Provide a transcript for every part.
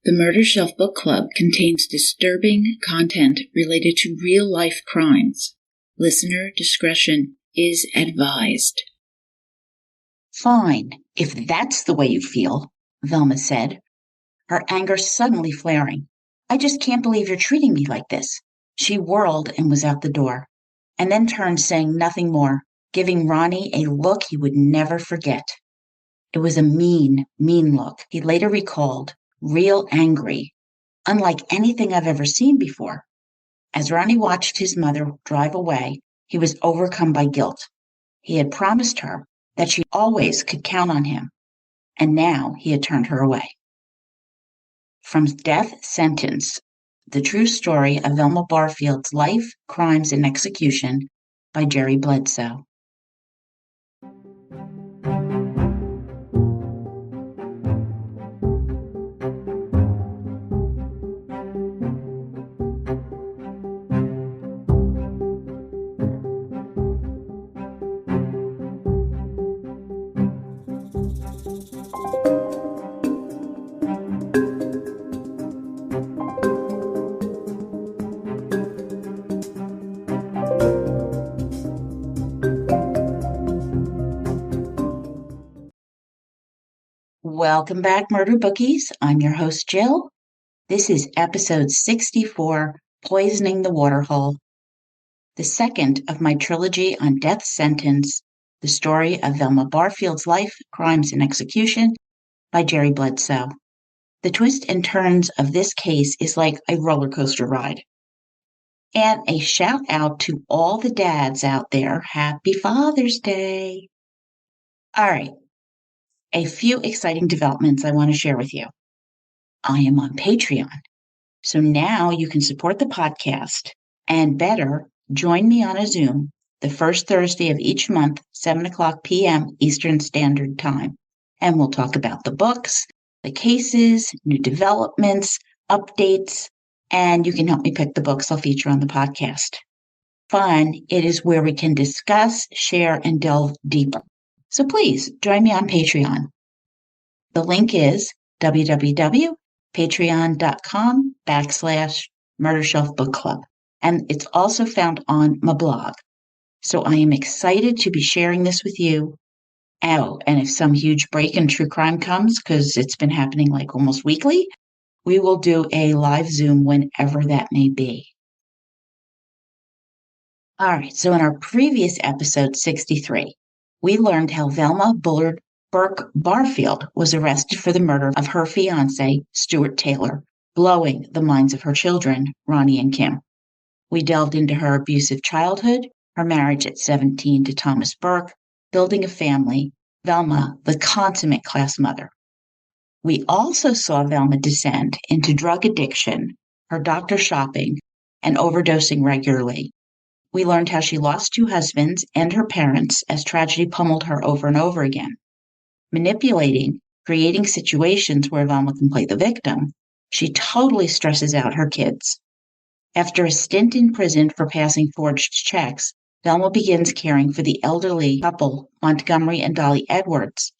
The Murder Shelf Book Club contains disturbing content related to real-life crimes. Listener discretion is advised. Fine, if that's the way you feel, Velma said, her anger suddenly flaring. I just can't believe you're treating me like this. She whirled and was out the door, and then turned saying nothing more, giving Ronnie a look he would never forget. It was a mean, mean look, he later recalled, real angry, unlike anything I've ever seen before. As Ronnie watched his mother drive away, he was overcome by guilt. He had promised her that she always could count on him, and now he had turned her away. From Death Sentence, the true story of Velma Barfield's life, crimes, and execution by Jerry Bledsoe. Welcome back, Murder Bookies. I'm your host, Jill. This is episode 64, Poisoning the Waterhole, the second of my trilogy on Death Sentence, the story of Velma Barfield's life, crimes, and execution by Jerry Bledsoe. The twists and turns of this case is like a roller coaster ride. And a shout out to all the dads out there. Happy Father's Day. All right. A few exciting developments I want to share with you. I am on Patreon, so now you can support the podcast and better join me on a Zoom the first Thursday of each month, 7:00 p.m. Eastern Standard Time. And we'll talk about the books, the cases, new developments, updates, and you can help me pick the books I'll feature on the podcast. Fun, it is where we can discuss, share, and delve deeper. So please join me on Patreon. The link is www.patreon.com/Murder Shelf Book Club. And it's also found on my blog. So I am excited to be sharing this with you. Oh, and if some huge break in true crime comes, because it's been happening like almost weekly, we will do a live Zoom whenever that may be. All right, so in our previous episode, 63, we learned how Velma Burke Barfield was arrested for the murder of her fiancé, Stuart Taylor, blowing the minds of her children, Ronnie and Kim. We delved into her abusive childhood, her marriage at 17 to Thomas Burke, building a family, Velma, the consummate class mother. We also saw Velma descend into drug addiction, her doctor shopping, and overdosing regularly. We learned how she lost 2 husbands and her parents as tragedy pummeled her over and over again. Manipulating, creating situations where Velma can play the victim, she totally stresses out her kids. After a stint in prison for passing forged checks, Velma begins caring for the elderly couple, Montgomery and Dolly Edwards,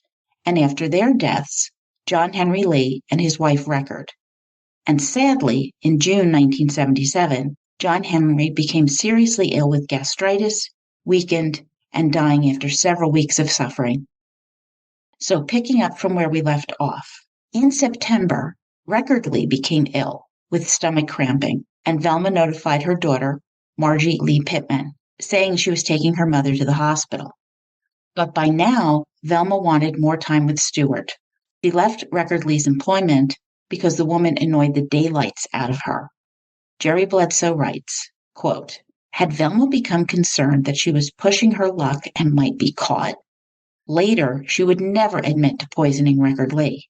and after their deaths, John Henry Lee and his wife Record. And sadly, in June 1977, John Henry became seriously ill with gastritis, weakened, and dying after several weeks of suffering. So picking up from where we left off, in September, Record Lee became ill with stomach cramping, and Velma notified her daughter, Margie Lee Pittman, saying she was taking her mother to the hospital. But by now, Velma wanted more time with Stuart. She left Record Lee's employment because the woman annoyed the daylights out of her. Jerry Bledsoe writes, quote, had Velma become concerned that she was pushing her luck and might be caught? Later, she would never admit to poisoning Record Lee.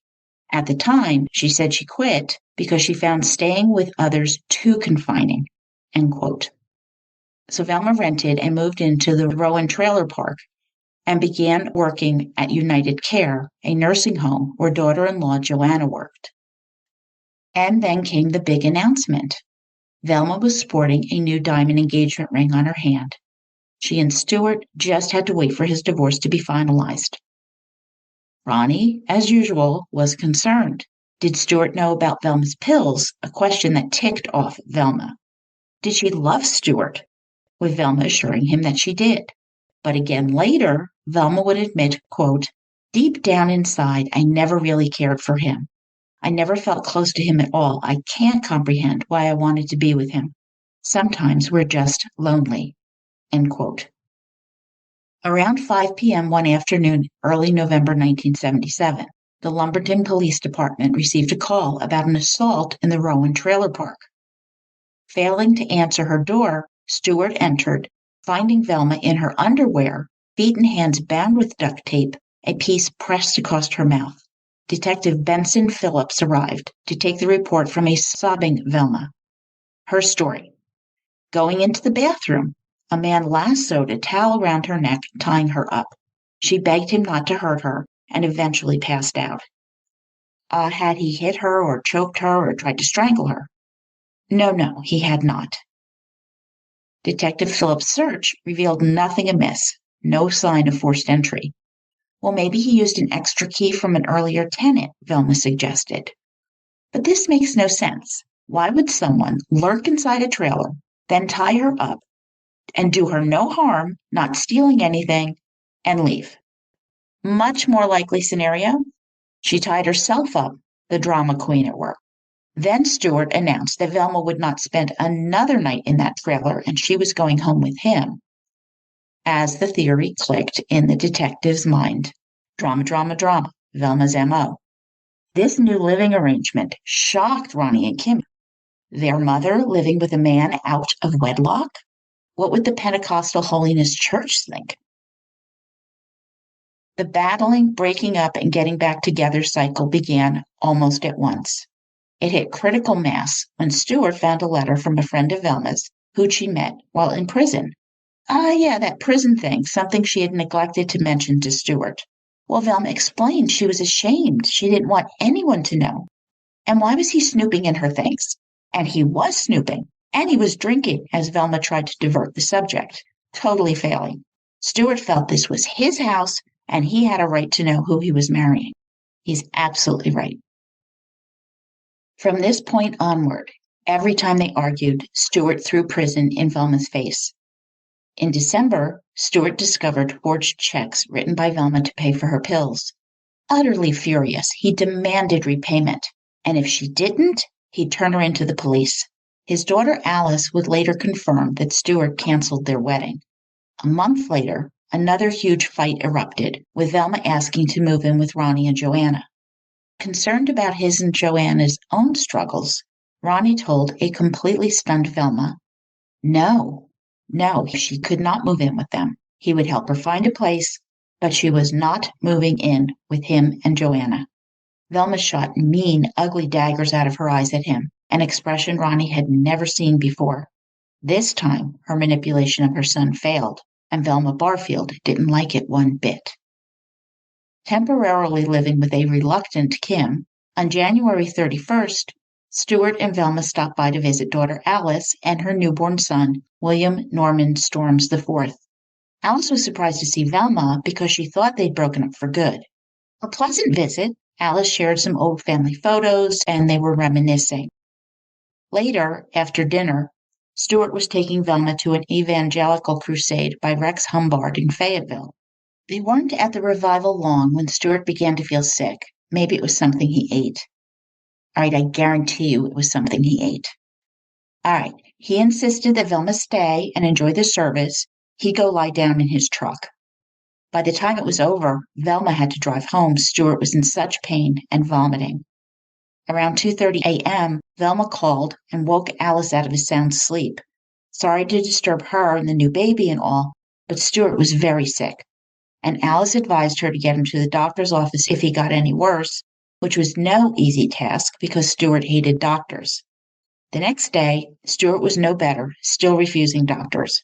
At the time, she said she quit because she found staying with others too confining, end quote. So Velma rented and moved into the Rowan Trailer Park and began working at United Care, a nursing home where daughter-in-law Joanna worked. And then came the big announcement. Velma was sporting a new diamond engagement ring on her hand. She and Stuart just had to wait for his divorce to be finalized. Ronnie, as usual, was concerned Did Stuart know about Velma's pills? A question that ticked off Velma. Did she love Stuart? With Velma assuring him that she did. But again later, Velma would admit, quote, "Deep down inside, I never really cared for him. I never felt close to him at all. I can't comprehend why I wanted to be with him. Sometimes we're just lonely." End quote. Around 5 p.m. one afternoon, early November 1977, the Lumberton Police Department received a call about an assault in the Rowan Trailer Park. Failing to answer her door, Stuart entered, finding Velma in her underwear, feet and hands bound with duct tape, a piece pressed across her mouth. Detective Benson Phillips arrived to take the report from a sobbing Velma. Her story. Going into the bathroom, a man lassoed a towel around her neck, tying her up. She begged him not to hurt her and eventually passed out. Had he hit her or choked her or tried to strangle her? No, he had not. Detective Phillips' search revealed nothing amiss, no sign of forced entry. Well, maybe he used an extra key from an earlier tenant, Velma suggested. But this makes no sense. Why would someone lurk inside a trailer, then tie her up, and do her no harm, not stealing anything, and leave? Much more likely scenario, she tied herself up, the drama queen at work. Then Stuart announced that Velma would not spend another night in that trailer and she was going home with him. As the theory clicked in the detective's mind. Drama, Velma's M.O. This new living arrangement shocked Ronnie and Kim. Their mother living with a man out of wedlock? What would the Pentecostal Holiness Church think? The battling, breaking up, and getting back together cycle began almost at once. It hit critical mass when Stuart found a letter from a friend of Velma's who'd she met while in prison. Yeah, that prison thing, something she had neglected to mention to Stuart. Well, Velma explained she was ashamed. She didn't want anyone to know. And why was he snooping in her things? And he was snooping. And he was drinking as Velma tried to divert the subject, totally failing. Stuart felt this was his house and he had a right to know who he was marrying. He's absolutely right. From this point onward, every time they argued, Stuart threw prison in Velma's face. In December, Stuart discovered forged checks written by Velma to pay for her pills. Utterly furious, he demanded repayment, and if she didn't, he'd turn her into the police. His daughter Alice would later confirm that Stuart canceled their wedding. A month later, another huge fight erupted, with Velma asking to move in with Ronnie and Joanna. Concerned about his and Joanna's own struggles, Ronnie told a completely stunned Velma, No, she could not move in with them. He would help her find a place, but she was not moving in with him and Joanna. Velma shot mean, ugly daggers out of her eyes at him, an expression Ronnie had never seen before. This time, her manipulation of her son failed, and Velma Barfield didn't like it one bit. Temporarily living with a reluctant Kim, on January 31st, Stuart and Velma stopped by to visit daughter Alice and her newborn son, William Norman Storms IV. Alice was surprised to see Velma because she thought they'd broken up for good. A pleasant visit. Alice shared some old family photos and they were reminiscing. Later, after dinner, Stuart was taking Velma to an evangelical crusade by Rex Humbard in Fayetteville. They weren't at the revival long when Stuart began to feel sick. Maybe it was something he ate. All right, I guarantee you it was something he ate. All right, he insisted that Velma stay and enjoy the service. He'd go lie down in his truck. By the time it was over, Velma had to drive home. Stuart was in such pain and vomiting. Around 2:30 a.m., Velma called and woke Alice out of his sound sleep. Sorry to disturb her and the new baby and all, but Stuart was very sick, and Alice advised her to get him to the doctor's office if he got any worse, which was no easy task because Stuart hated doctors. The next day, Stuart was no better, still refusing doctors.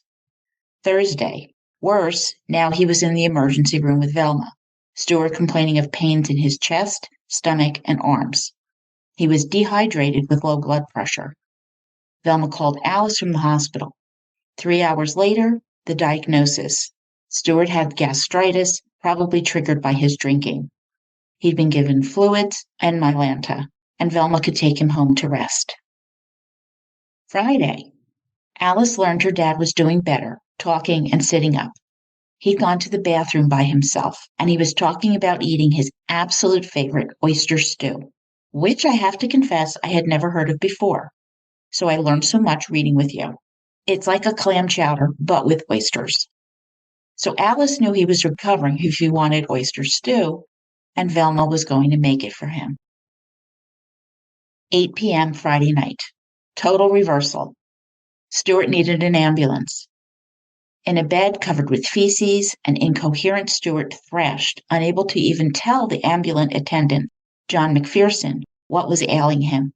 Thursday. Worse, now he was in the emergency room with Velma, Stuart complaining of pains in his chest, stomach, and arms. He was dehydrated with low blood pressure. Velma called Alice from the hospital. 3 hours later, the diagnosis. Stuart had gastritis, probably triggered by his drinking. He'd been given fluids and Mylanta. and Velma could take him home to rest. Friday, Alice learned her dad was doing better, talking and sitting up. He'd gone to the bathroom by himself, and he was talking about eating his absolute favorite oyster stew, which I have to confess I had never heard of before. So I learned so much reading with you. It's like a clam chowder, but with oysters. So Alice knew he was recovering if he wanted oyster stew, and Velma was going to make it for him. 8 p.m. Friday night. Total reversal. Stuart needed an ambulance. In a bed covered with feces, an incoherent Stuart thrashed, unable to even tell the ambulant attendant, John McPherson, what was ailing him.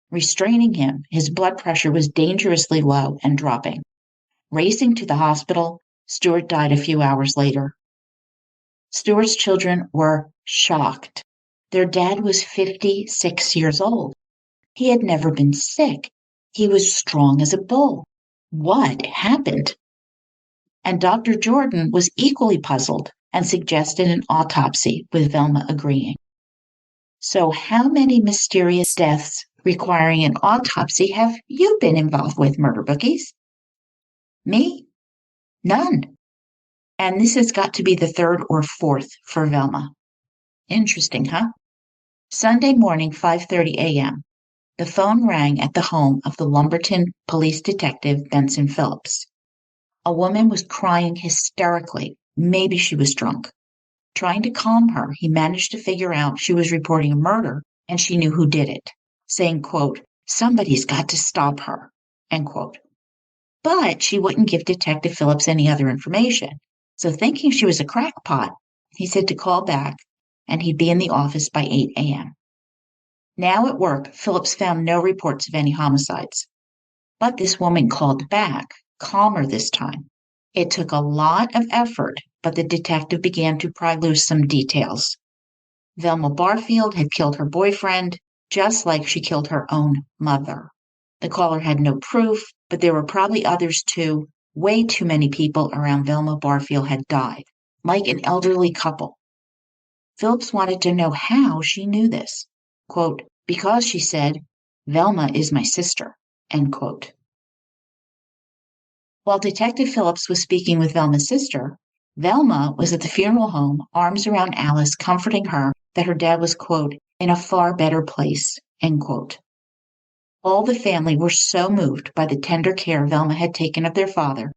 Restraining him, his blood pressure was dangerously low and dropping. Racing to the hospital, Stuart died a few hours later. Stuart's children were shocked. Their dad was 56 years old. He had never been sick. He was strong as a bull. What happened? And Dr. Jordan was equally puzzled and suggested an autopsy, with Velma agreeing. So how many mysterious deaths requiring an autopsy have you been involved with, murder bookies? Me? None. And this has got to be the third or fourth for Velma. Interesting, huh? Sunday morning, 5:30 a.m. The phone rang at the home of the Lumberton police detective, Benson Phillips. A woman was crying hysterically. Maybe she was drunk. Trying to calm her, he managed to figure out she was reporting a murder and she knew who did it, saying, quote, "Somebody's got to stop her," end quote. But she wouldn't give Detective Phillips any other information. So thinking she was a crackpot, he said to call back and he'd be in the office by 8 a.m. Now at work, Phillips found no reports of any homicides. But this woman called back, calmer this time. It took a lot of effort, but the detective began to pry loose some details. Velma Barfield had killed her boyfriend, just like she killed her own mother. The caller had no proof, but there were probably others too. Way too many people around Velma Barfield had died, like an elderly couple. Phillips wanted to know how she knew this. Quote, "Because," she said, "Velma is my sister," end quote. While Detective Phillips was speaking with Velma's sister, Velma was at the funeral home, arms around Alice, comforting her that her dad was, quote, "in a far better place," end quote. All the family were so moved by the tender care Velma had taken of their father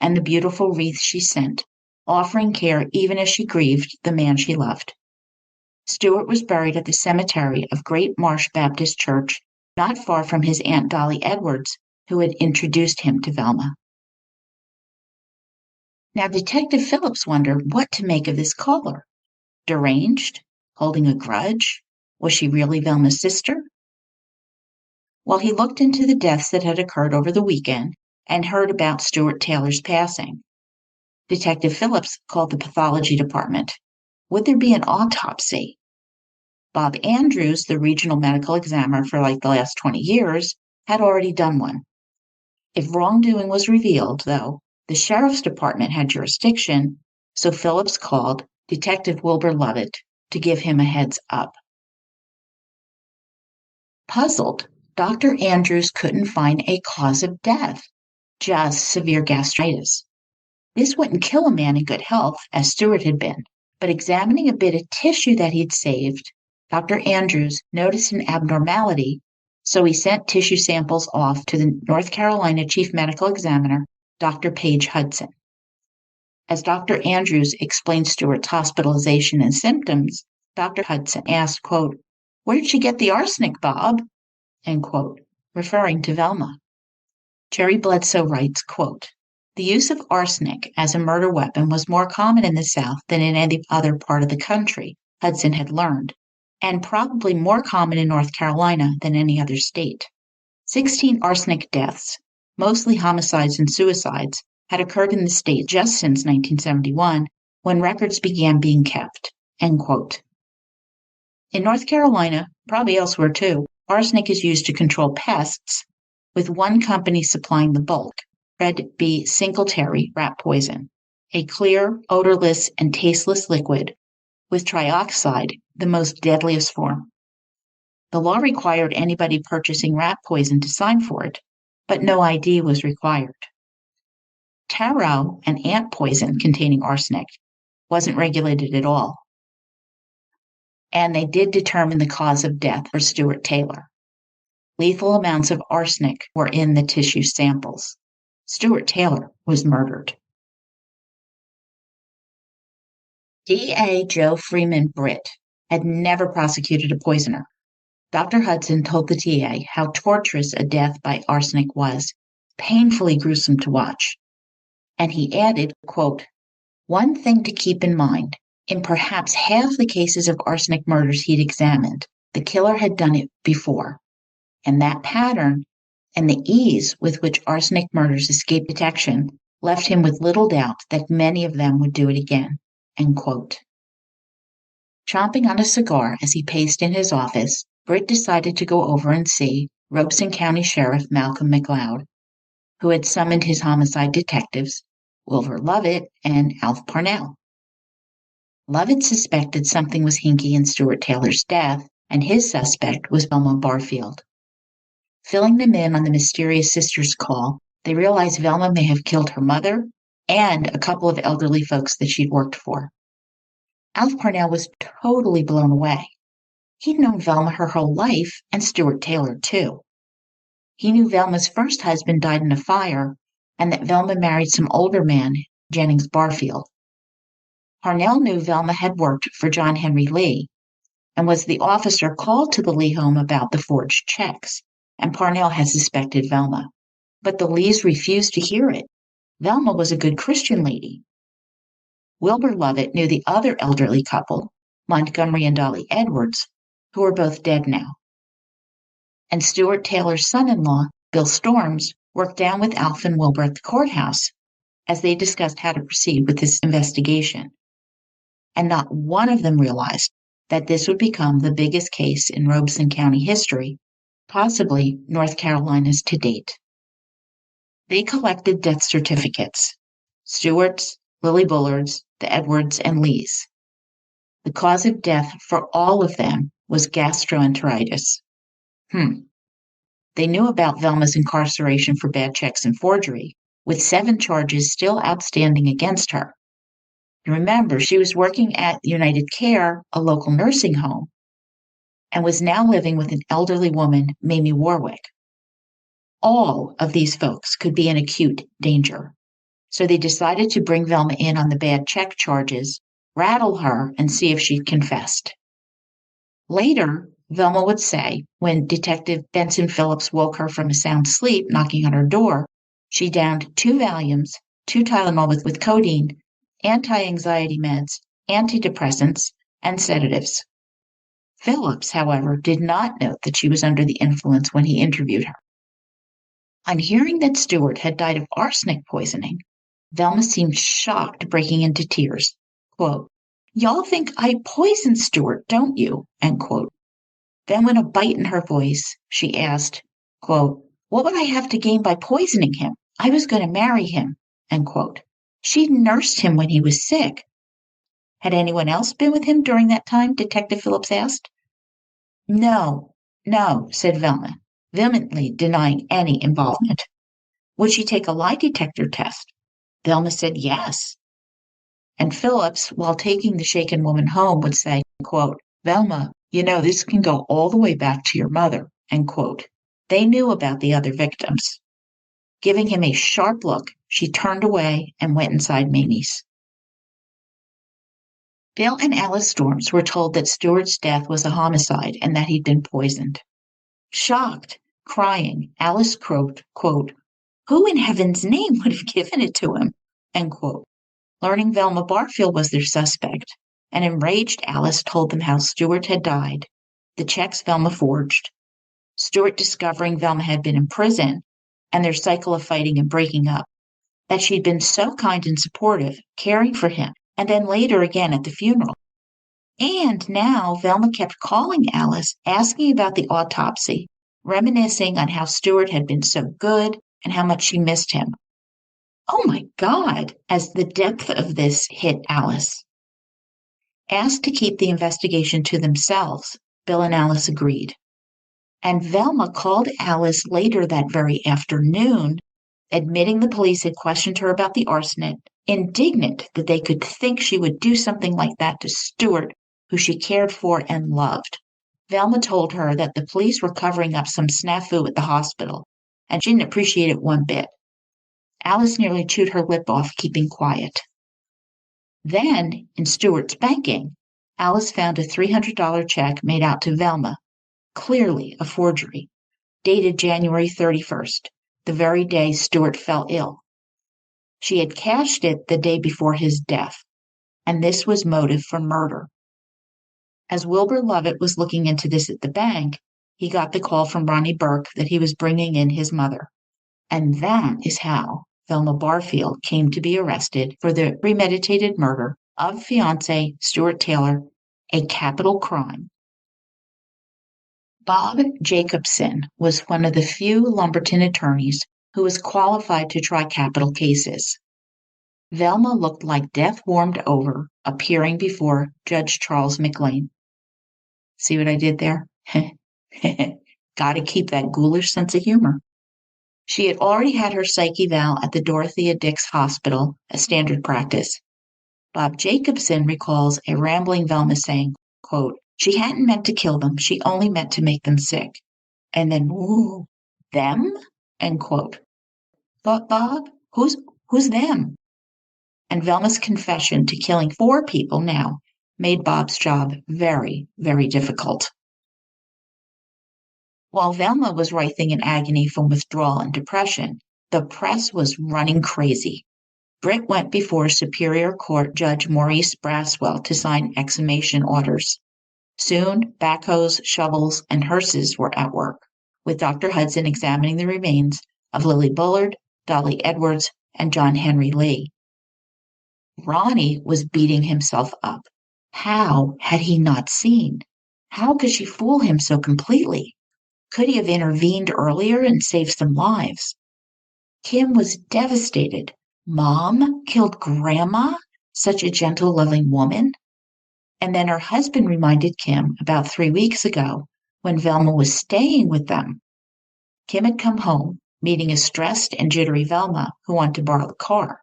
and the beautiful wreath she sent, offering care even as she grieved the man she loved. Stuart was buried at the cemetery of Great Marsh Baptist Church, not far from his Aunt Dolly Edwards, who had introduced him to Velma. Now, Detective Phillips wondered what to make of this caller. Deranged? Holding a grudge? Was she really Velma's sister? Well, he looked into the deaths that had occurred over the weekend and heard about Stuart Taylor's passing. Detective Phillips called the pathology department. Would there be an autopsy? Bob Andrews, the regional medical examiner for like the last 20 years, had already done one. If wrongdoing was revealed, though, the sheriff's department had jurisdiction, so Phillips called Detective Wilbur Lovett to give him a heads up. Puzzled, Dr. Andrews couldn't find a cause of death, just severe gastritis. This wouldn't kill a man in good health, as Stuart had been, but examining a bit of tissue that he'd saved, Dr. Andrews noticed an abnormality, so he sent tissue samples off to the North Carolina Chief Medical Examiner, Dr. Paige Hudson. As Dr. Andrews explained Stuart's hospitalization and symptoms, Dr. Hudson asked, quote, "Where'd she get the arsenic, Bob?" end quote, referring to Velma. Jerry Bledsoe writes, quote, "The use of arsenic as a murder weapon was more common in the South than in any other part of the country," Hudson had learned, and probably more common in North Carolina than any other state. 16 arsenic deaths, mostly homicides and suicides, had occurred in the state just since 1971, when records began being kept, end quote. In North Carolina, probably elsewhere too, arsenic is used to control pests, with one company supplying the bulk, Red B. Singletary rat poison, a clear, odorless, and tasteless liquid, with trioxide, the most deadliest form. The law required anybody purchasing rat poison to sign for it, but no ID was required. Taro, an ant poison containing arsenic, wasn't regulated at all. And they did determine the cause of death for Stuart Taylor. Lethal amounts of arsenic were in the tissue samples. Stuart Taylor was murdered. DA Joe Freeman Britt had never prosecuted a poisoner. Dr. Hudson told the DA how torturous a death by arsenic was, painfully gruesome to watch. And he added, quote, "One thing to keep in mind, in perhaps half the cases of arsenic murders he'd examined, the killer had done it before. And that pattern and the ease with which arsenic murders escaped detection left him with little doubt that many of them would do it again." End quote. Chomping on a cigar as he paced in his office, Britt decided to go over and see Robeson County Sheriff Malcolm McLeod, who had summoned his homicide detectives, Wilbur Lovett and Alf Parnell. Lovett suspected something was hinky in Stuart Taylor's death, and his suspect was Velma Barfield. Filling them in on the mysterious sister's call, they realized Velma may have killed her mother and a couple of elderly folks that she'd worked for. Alf Parnell was totally blown away. He'd known Velma her whole life, and Stuart Taylor too. He knew Velma's first husband died in a fire, and that Velma married some older man, Jennings Barfield. Parnell knew Velma had worked for John Henry Lee, and was the officer called to the Lee home about the forged checks, and Parnell had suspected Velma. But the Lees refused to hear it. Velma was a good Christian lady. Wilbur Lovett knew the other elderly couple, Montgomery and Dolly Edwards, who were both dead now. And Stuart Taylor's son-in-law, Bill Storms, worked down with Alf and Wilbur at the courthouse as they discussed how to proceed with this investigation. And not one of them realized that this would become the biggest case in Robeson County history, possibly North Carolina's to date. They collected death certificates, Stewart's, Lily Bullard's, the Edwards, and Lee's. The cause of death for all of them was gastroenteritis. They knew about Velma's incarceration for bad checks and forgery, with 7 charges still outstanding against her. Remember, she was working at United Care, a local nursing home, and was now living with an elderly woman, Mamie Warwick. All of these folks could be in acute danger. So they decided to bring Velma in on the bad check charges, rattle her, and see if she'd confessed. Later, Velma would say, when Detective Benson Phillips woke her from a sound sleep, knocking on her door, she downed 2 Valiums, 2 Tylenol with codeine, anti-anxiety meds, antidepressants, and sedatives. Phillips, however, did not note that she was under the influence when he interviewed her. On hearing that Stuart had died of arsenic poisoning, Velma seemed shocked, breaking into tears. Quote, "Y'all think I poisoned Stuart, don't you?" End quote. Then with a bite in her voice, she asked, quote, "What would I have to gain by poisoning him? I was going to marry him." End quote. She'd nursed him when he was sick. Had anyone else been with him during that time? Detective Phillips asked. No, said Velma, vehemently denying any involvement. Would she take a lie detector test? Velma said yes. And Phillips, while taking the shaken woman home, would say, quote, "Velma, you know, this can go all the way back to your mother," end quote. They knew about the other victims. Giving him a sharp look, she turned away and went inside Mamie's. Bill and Alice Storms were told that Stuart's death was a homicide and that he'd been poisoned. Shocked, crying, Alice croaked, quote, "Who in heaven's name would have given it to him?" End quote. Learning Velma Barfield was their suspect, an enraged Alice told them how Stuart had died, the checks Velma forged, Stuart discovering Velma had been in prison, and their cycle of fighting and breaking up, that she'd been so kind and supportive, caring for him, and then later again at the funeral. And now Velma kept calling Alice, asking about the autopsy, reminiscing on how Stuart had been so good and how much she missed him. Oh my God, as the depth of this hit Alice. Asked to keep the investigation to themselves, Bill and Alice agreed. And Velma called Alice later that very afternoon, admitting the police had questioned her about the arsenic, indignant that they could think she would do something like that to Stuart, who she cared for and loved. Velma told her that the police were covering up some snafu at the hospital, and she didn't appreciate it one bit. Alice nearly chewed her lip off, keeping quiet. Then, in Stuart's banking, Alice found a $300 check made out to Velma, clearly a forgery, dated January 31st, the very day Stuart fell ill. She had cashed it the day before his death, and this was motive for murder. As Wilbur Lovett was looking into this at the bank, he got the call from Ronnie Burke that he was bringing in his mother. And that is how Velma Barfield came to be arrested for the premeditated murder of fiancé Stuart Taylor, a capital crime. Bob Jacobson was one of the few Lumberton attorneys who was qualified to try capital cases. Velma looked like death warmed over, appearing before Judge Charles McLean. See what I did there? Gotta keep that ghoulish sense of humor. She had already had her psych eval at the Dorothea Dix Hospital, a standard practice. Bob Jacobson recalls a rambling Velma saying, quote, "She hadn't meant to kill them, she only meant to make them sick." And then, "Ooh, them?" End quote. But Bob, who's them? And Velma's confession to killing 4 people now made Bob's job very, very difficult. While Velma was writhing in agony from withdrawal and depression, the press was running crazy. Britt went before Superior Court Judge Maurice Braswell to sign exhumation orders. Soon, backhoes, shovels, and hearses were at work, with Dr. Hudson examining the remains of Lily Bullard, Dolly Edwards, and John Henry Lee. Ronnie was beating himself up. How had he not seen? How could she fool him so completely? Could he have intervened earlier and saved some lives? Kim was devastated. Mom killed Grandma, such a gentle, loving woman? And then her husband reminded Kim about 3 weeks ago when Velma was staying with them. Kim had come home, meeting a stressed and jittery Velma who wanted to borrow the car.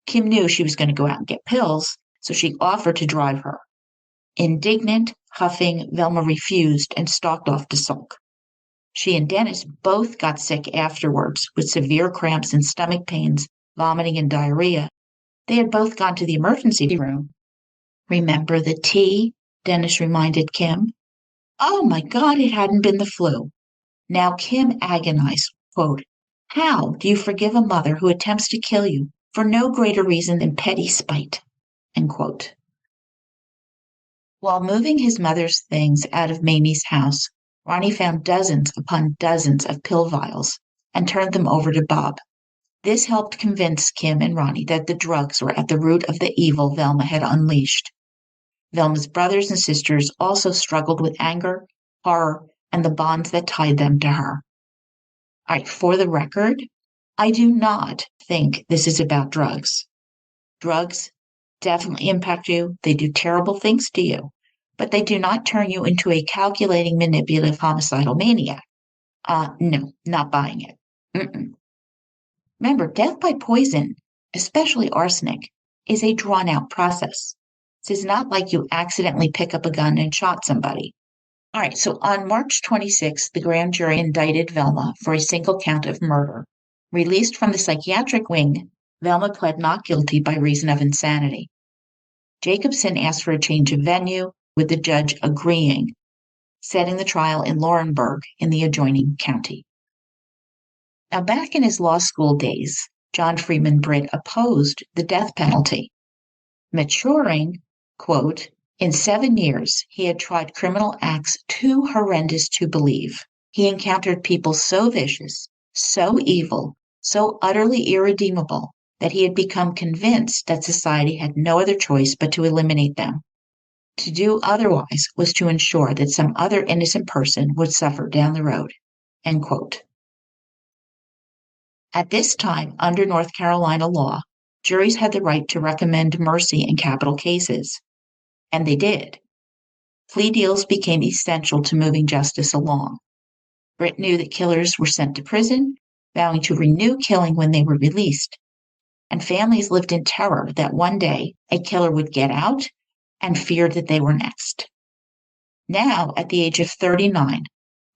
Kim knew she was going to go out and get pills, so she offered to drive her. Indignant, huffing, Velma refused and stalked off to sulk. She and Dennis both got sick afterwards with severe cramps and stomach pains, vomiting and diarrhea. They had both gone to the emergency room. "Remember the tea?" Dennis reminded Kim. Oh my God, it hadn't been the flu. Now Kim agonized, quote, "How do you forgive a mother who attempts to kill you for no greater reason than petty spite?" End quote. While moving his mother's things out of Mamie's house, Ronnie found dozens upon dozens of pill vials and turned them over to Bob. This helped convince Kim and Ronnie that the drugs were at the root of the evil Velma had unleashed. Velma's brothers and sisters also struggled with anger, horror, and the bonds that tied them to her. All right, for the record, I do not think this is about drugs. Drugs definitely impact you. They do terrible things to you, but they do not turn you into a calculating, manipulative, homicidal maniac. No, not buying it. Mm-mm. Remember, death by poison, especially arsenic, is a drawn-out process. This is not like you accidentally pick up a gun and shot somebody. All right, so on March 26th, the grand jury indicted Velma for a single count of murder. Released from the psychiatric wing, Velma pled not guilty by reason of insanity. Jacobson asked for a change of venue, with the judge agreeing, setting the trial in Laurinburg in the adjoining county. Now, back in his law school days, John Freeman Britt opposed the death penalty. Maturing, quote, "In 7 years, he had tried criminal acts too horrendous to believe. He encountered people so vicious, so evil, so utterly irredeemable, that he had become convinced that society had no other choice but to eliminate them. To do otherwise was to ensure that some other innocent person would suffer down the road." End quote. At this time, under North Carolina law, juries had the right to recommend mercy in capital cases. And they did. Plea deals became essential to moving justice along. Britt knew that killers were sent to prison, vowing to renew killing when they were released. And families lived in terror that one day a killer would get out and feared that they were next. Now, at the age of 39,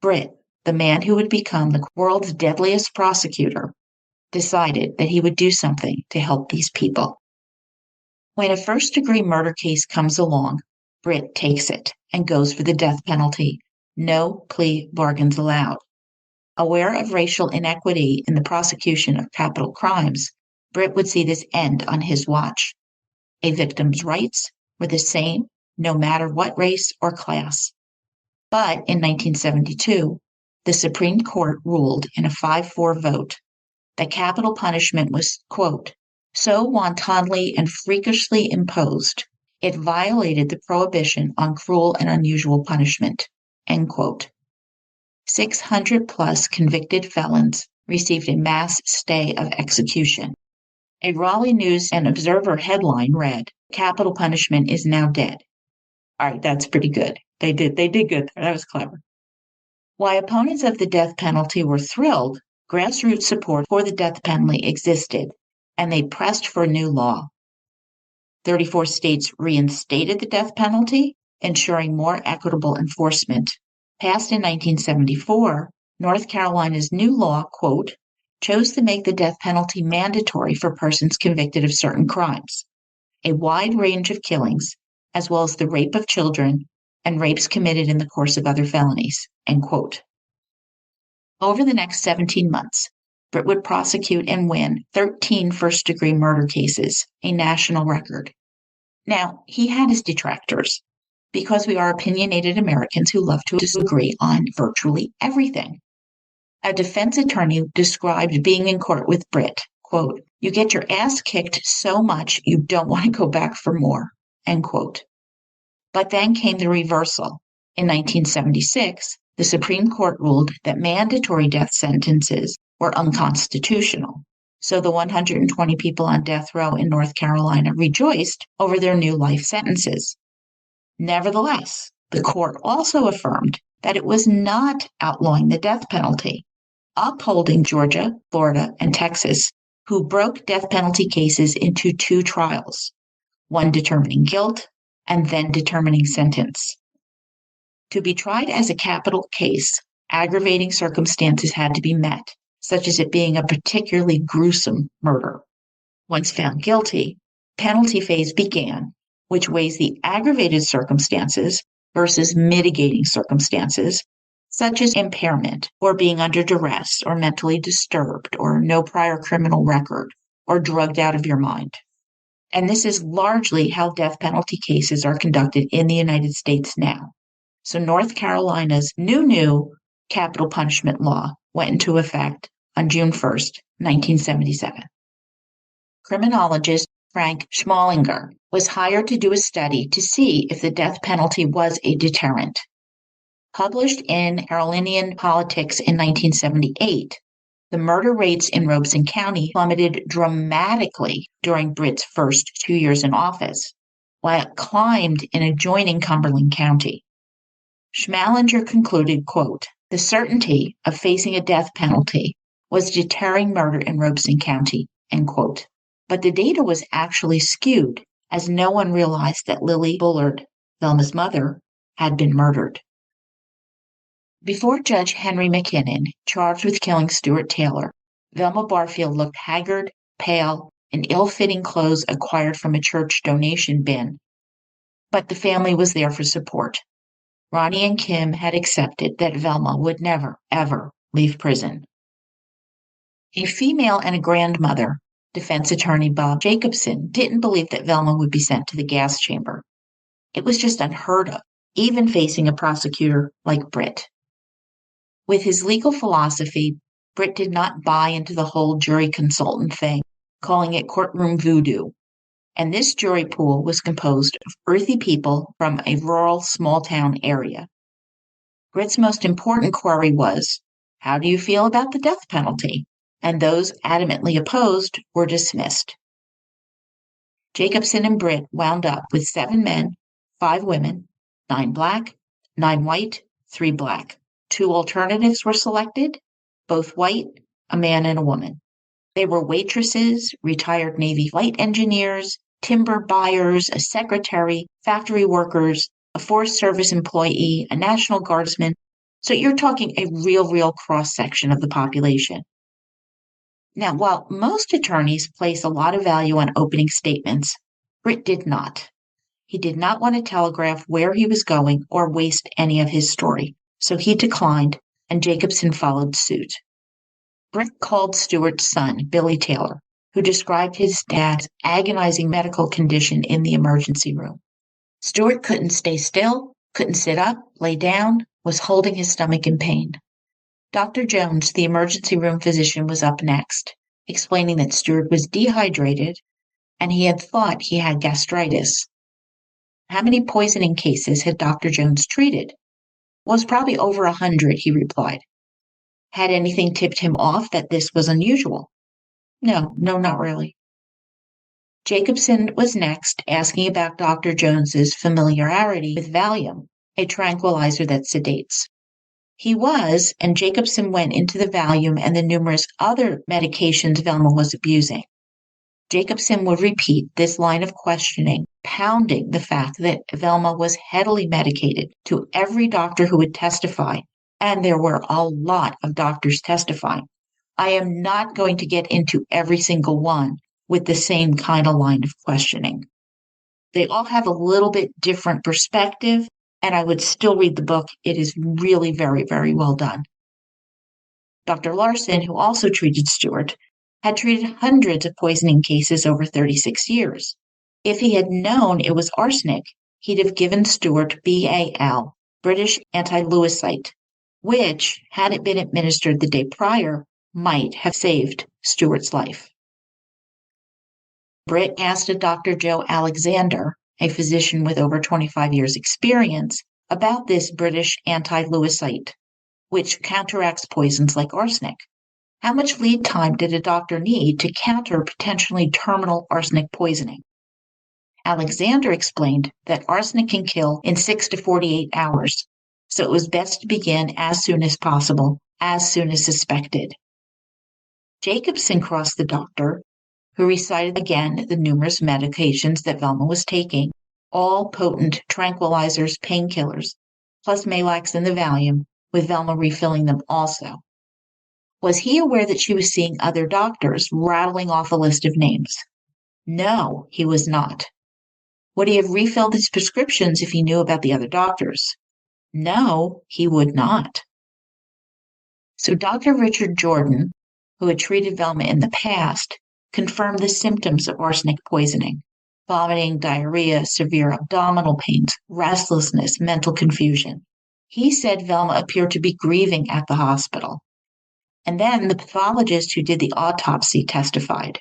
Britt, the man who would become the world's deadliest prosecutor, decided that he would do something to help these people. When a first-degree murder case comes along, Britt takes it and goes for the death penalty. No plea bargains allowed. Aware of racial inequity in the prosecution of capital crimes, Britt would see this end on his watch. A victim's rights were the same no matter what race or class. But in 1972, the Supreme Court ruled in a 5-4 vote that capital punishment was, quote, so wantonly and freakishly imposed, it violated the prohibition on cruel and unusual punishment, end quote. 600 plus convicted felons received a mass stay of execution. A Raleigh News and Observer headline read, capital punishment is now dead. All right, that's pretty good. They did good there. That was clever. While opponents of the death penalty were thrilled, grassroots support for the death penalty existed, and they pressed for a new law. 34 states reinstated the death penalty, ensuring more equitable enforcement. Passed in 1974, North Carolina's new law, quote, chose to make the death penalty mandatory for persons convicted of certain crimes, a wide range of killings, as well as the rape of children and rapes committed in the course of other felonies, end quote. Over the next 17 months, Britt would prosecute and win 13 first-degree murder cases, a national record. Now, he had his detractors, because we are opinionated Americans who love to disagree on virtually everything. A defense attorney described being in court with Britt, quote, you get your ass kicked so much you don't want to go back for more, end quote. But then came the reversal. In 1976, the Supreme Court ruled that mandatory death sentences were unconstitutional. So the 120 people on death row in North Carolina rejoiced over their new life sentences. Nevertheless, the court also affirmed that it was not outlawing the death penalty, upholding Georgia, Florida, and Texas, who broke death penalty cases into 2 trials, one determining guilt and then determining sentence. To be tried as a capital case, aggravating circumstances had to be met, such as it being a particularly gruesome murder. Once found guilty, penalty phase began, which weighs the aggravated circumstances versus mitigating circumstances, such as impairment or being under duress or mentally disturbed or no prior criminal record or drugged out of your mind. And this is largely how death penalty cases are conducted in the United States now. So North Carolina's new capital punishment law went into effect on June 1st, 1977. Criminologist Frank Schmalinger was hired to do a study to see if the death penalty was a deterrent. Published in Carolinian Politics in 1978, the murder rates in Robeson County plummeted dramatically during Britt's first 2 years in office, while it climbed in adjoining Cumberland County. Schmalinger concluded, quote, the certainty of facing a death penalty was deterring murder in Robeson County, end quote. But the data was actually skewed, as no one realized that Lily Bullard, Velma's mother, had been murdered. Before Judge Henry McKinnon charged with killing Stuart Taylor, Velma Barfield looked haggard, pale, in ill-fitting clothes acquired from a church donation bin. But the family was there for support. Ronnie and Kim had accepted that Velma would never, ever leave prison. A female and a grandmother, defense attorney Bob Jacobson, didn't believe that Velma would be sent to the gas chamber. It was just unheard of, even facing a prosecutor like Britt. With his legal philosophy, Britt did not buy into the whole jury consultant thing, calling it courtroom voodoo. And this jury pool was composed of earthy people from a rural small-town area. Britt's most important query was, how do you feel about the death penalty? And those adamantly opposed were dismissed. Jacobson and Britt wound up with 7 men, 5 women, 9 black, 9 white, 3 black, 2 alternatives were selected, both white, a man and a woman. They were waitresses, retired Navy flight engineers, timber buyers, a secretary, factory workers, a Forest Service employee, a National Guardsman. So you're talking a real cross-section of the population. Now, while most attorneys place a lot of value on opening statements, Britt did not. He did not want to telegraph where he was going or waste any of his story, so he declined, and Jacobson followed suit. Britt called Stuart's son, Billy Taylor, who described his dad's agonizing medical condition in the emergency room. Stuart couldn't stay still, couldn't sit up, lay down, was holding his stomach in pain. Dr. Jones, the emergency room physician, was up next, explaining that Stuart was dehydrated and he had thought he had gastritis. How many poisoning cases had Dr. Jones treated? Was probably over 100, he replied. Had anything tipped him off that this was unusual? No, not really. Jacobson was next, asking about Dr. Jones's familiarity with Valium, a tranquilizer that sedates. He was, and Jacobson went into the Valium and the numerous other medications Velma was abusing. Jacobson would repeat this line of questioning, pounding the fact that Velma was heavily medicated to every doctor who would testify, and there were a lot of doctors testifying. I am not going to get into every single one with the same kind of line of questioning. They all have a little bit different perspective, and I would still read the book. It is really very well done. Dr. Larson, who also treated Stuart, had treated hundreds of poisoning cases over 36 years. If he had known it was arsenic, he'd have given Stuart BAL, British anti-Lewisite, which, had it been administered the day prior, might have saved Stuart's life. Britt asked Dr. Joe Alexander, a physician with over 25 years' experience, about this British anti-Lewisite, which counteracts poisons like arsenic. How much lead time did a doctor need to counter potentially terminal arsenic poisoning? Alexander explained that arsenic can kill in 6 to 48 hours, so it was best to begin as soon as possible, as soon as suspected. Jacobson crossed the doctor, who recited again the numerous medications that Velma was taking, all potent tranquilizers, painkillers, plus Malax and the Valium, with Velma refilling them also. Was he aware that she was seeing other doctors, rattling off a list of names? No, he was not. Would he have refilled his prescriptions if he knew about the other doctors? No, he would not. So Dr. Richard Jordan, who had treated Velma in the past, confirmed the symptoms of arsenic poisoning: vomiting, diarrhea, severe abdominal pains, restlessness, mental confusion. He said Velma appeared to be grieving at the hospital. And then the pathologist who did the autopsy testified.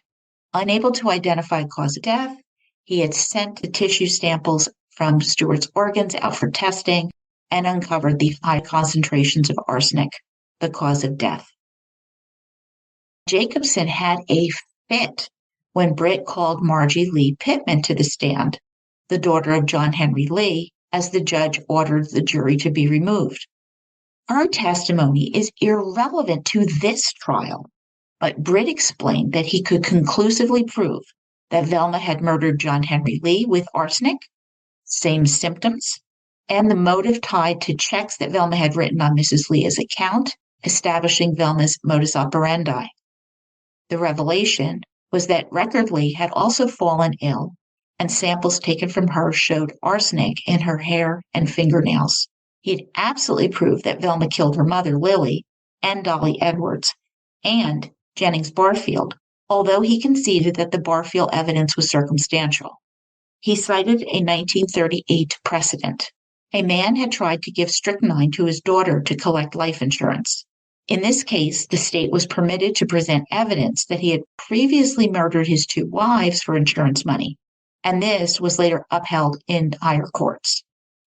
Unable to identify a cause of death, he had sent the tissue samples from Stuart's organs out for testing and uncovered the high concentrations of arsenic, the cause of death. Jacobson had a fit when Britt called Margie Lee Pittman to the stand, the daughter of John Henry Lee, as the judge ordered the jury to be removed. Her testimony is irrelevant to this trial, but Britt explained that he could conclusively prove that Velma had murdered John Henry Lee with arsenic, same symptoms, and the motive tied to checks that Velma had written on Mrs. Leah's account, establishing Velma's modus operandi. The revelation was that Record Lee had also fallen ill, and samples taken from her showed arsenic in her hair and fingernails. He'd absolutely proved that Velma killed her mother, Lily, and Dolly Edwards, and Jennings Barfield, although he conceded that the Barfield evidence was circumstantial. He cited a 1938 precedent. A man had tried to give strychnine to his daughter to collect life insurance. In this case, the state was permitted to present evidence that he had previously murdered his 2 wives for insurance money, and this was later upheld in higher courts.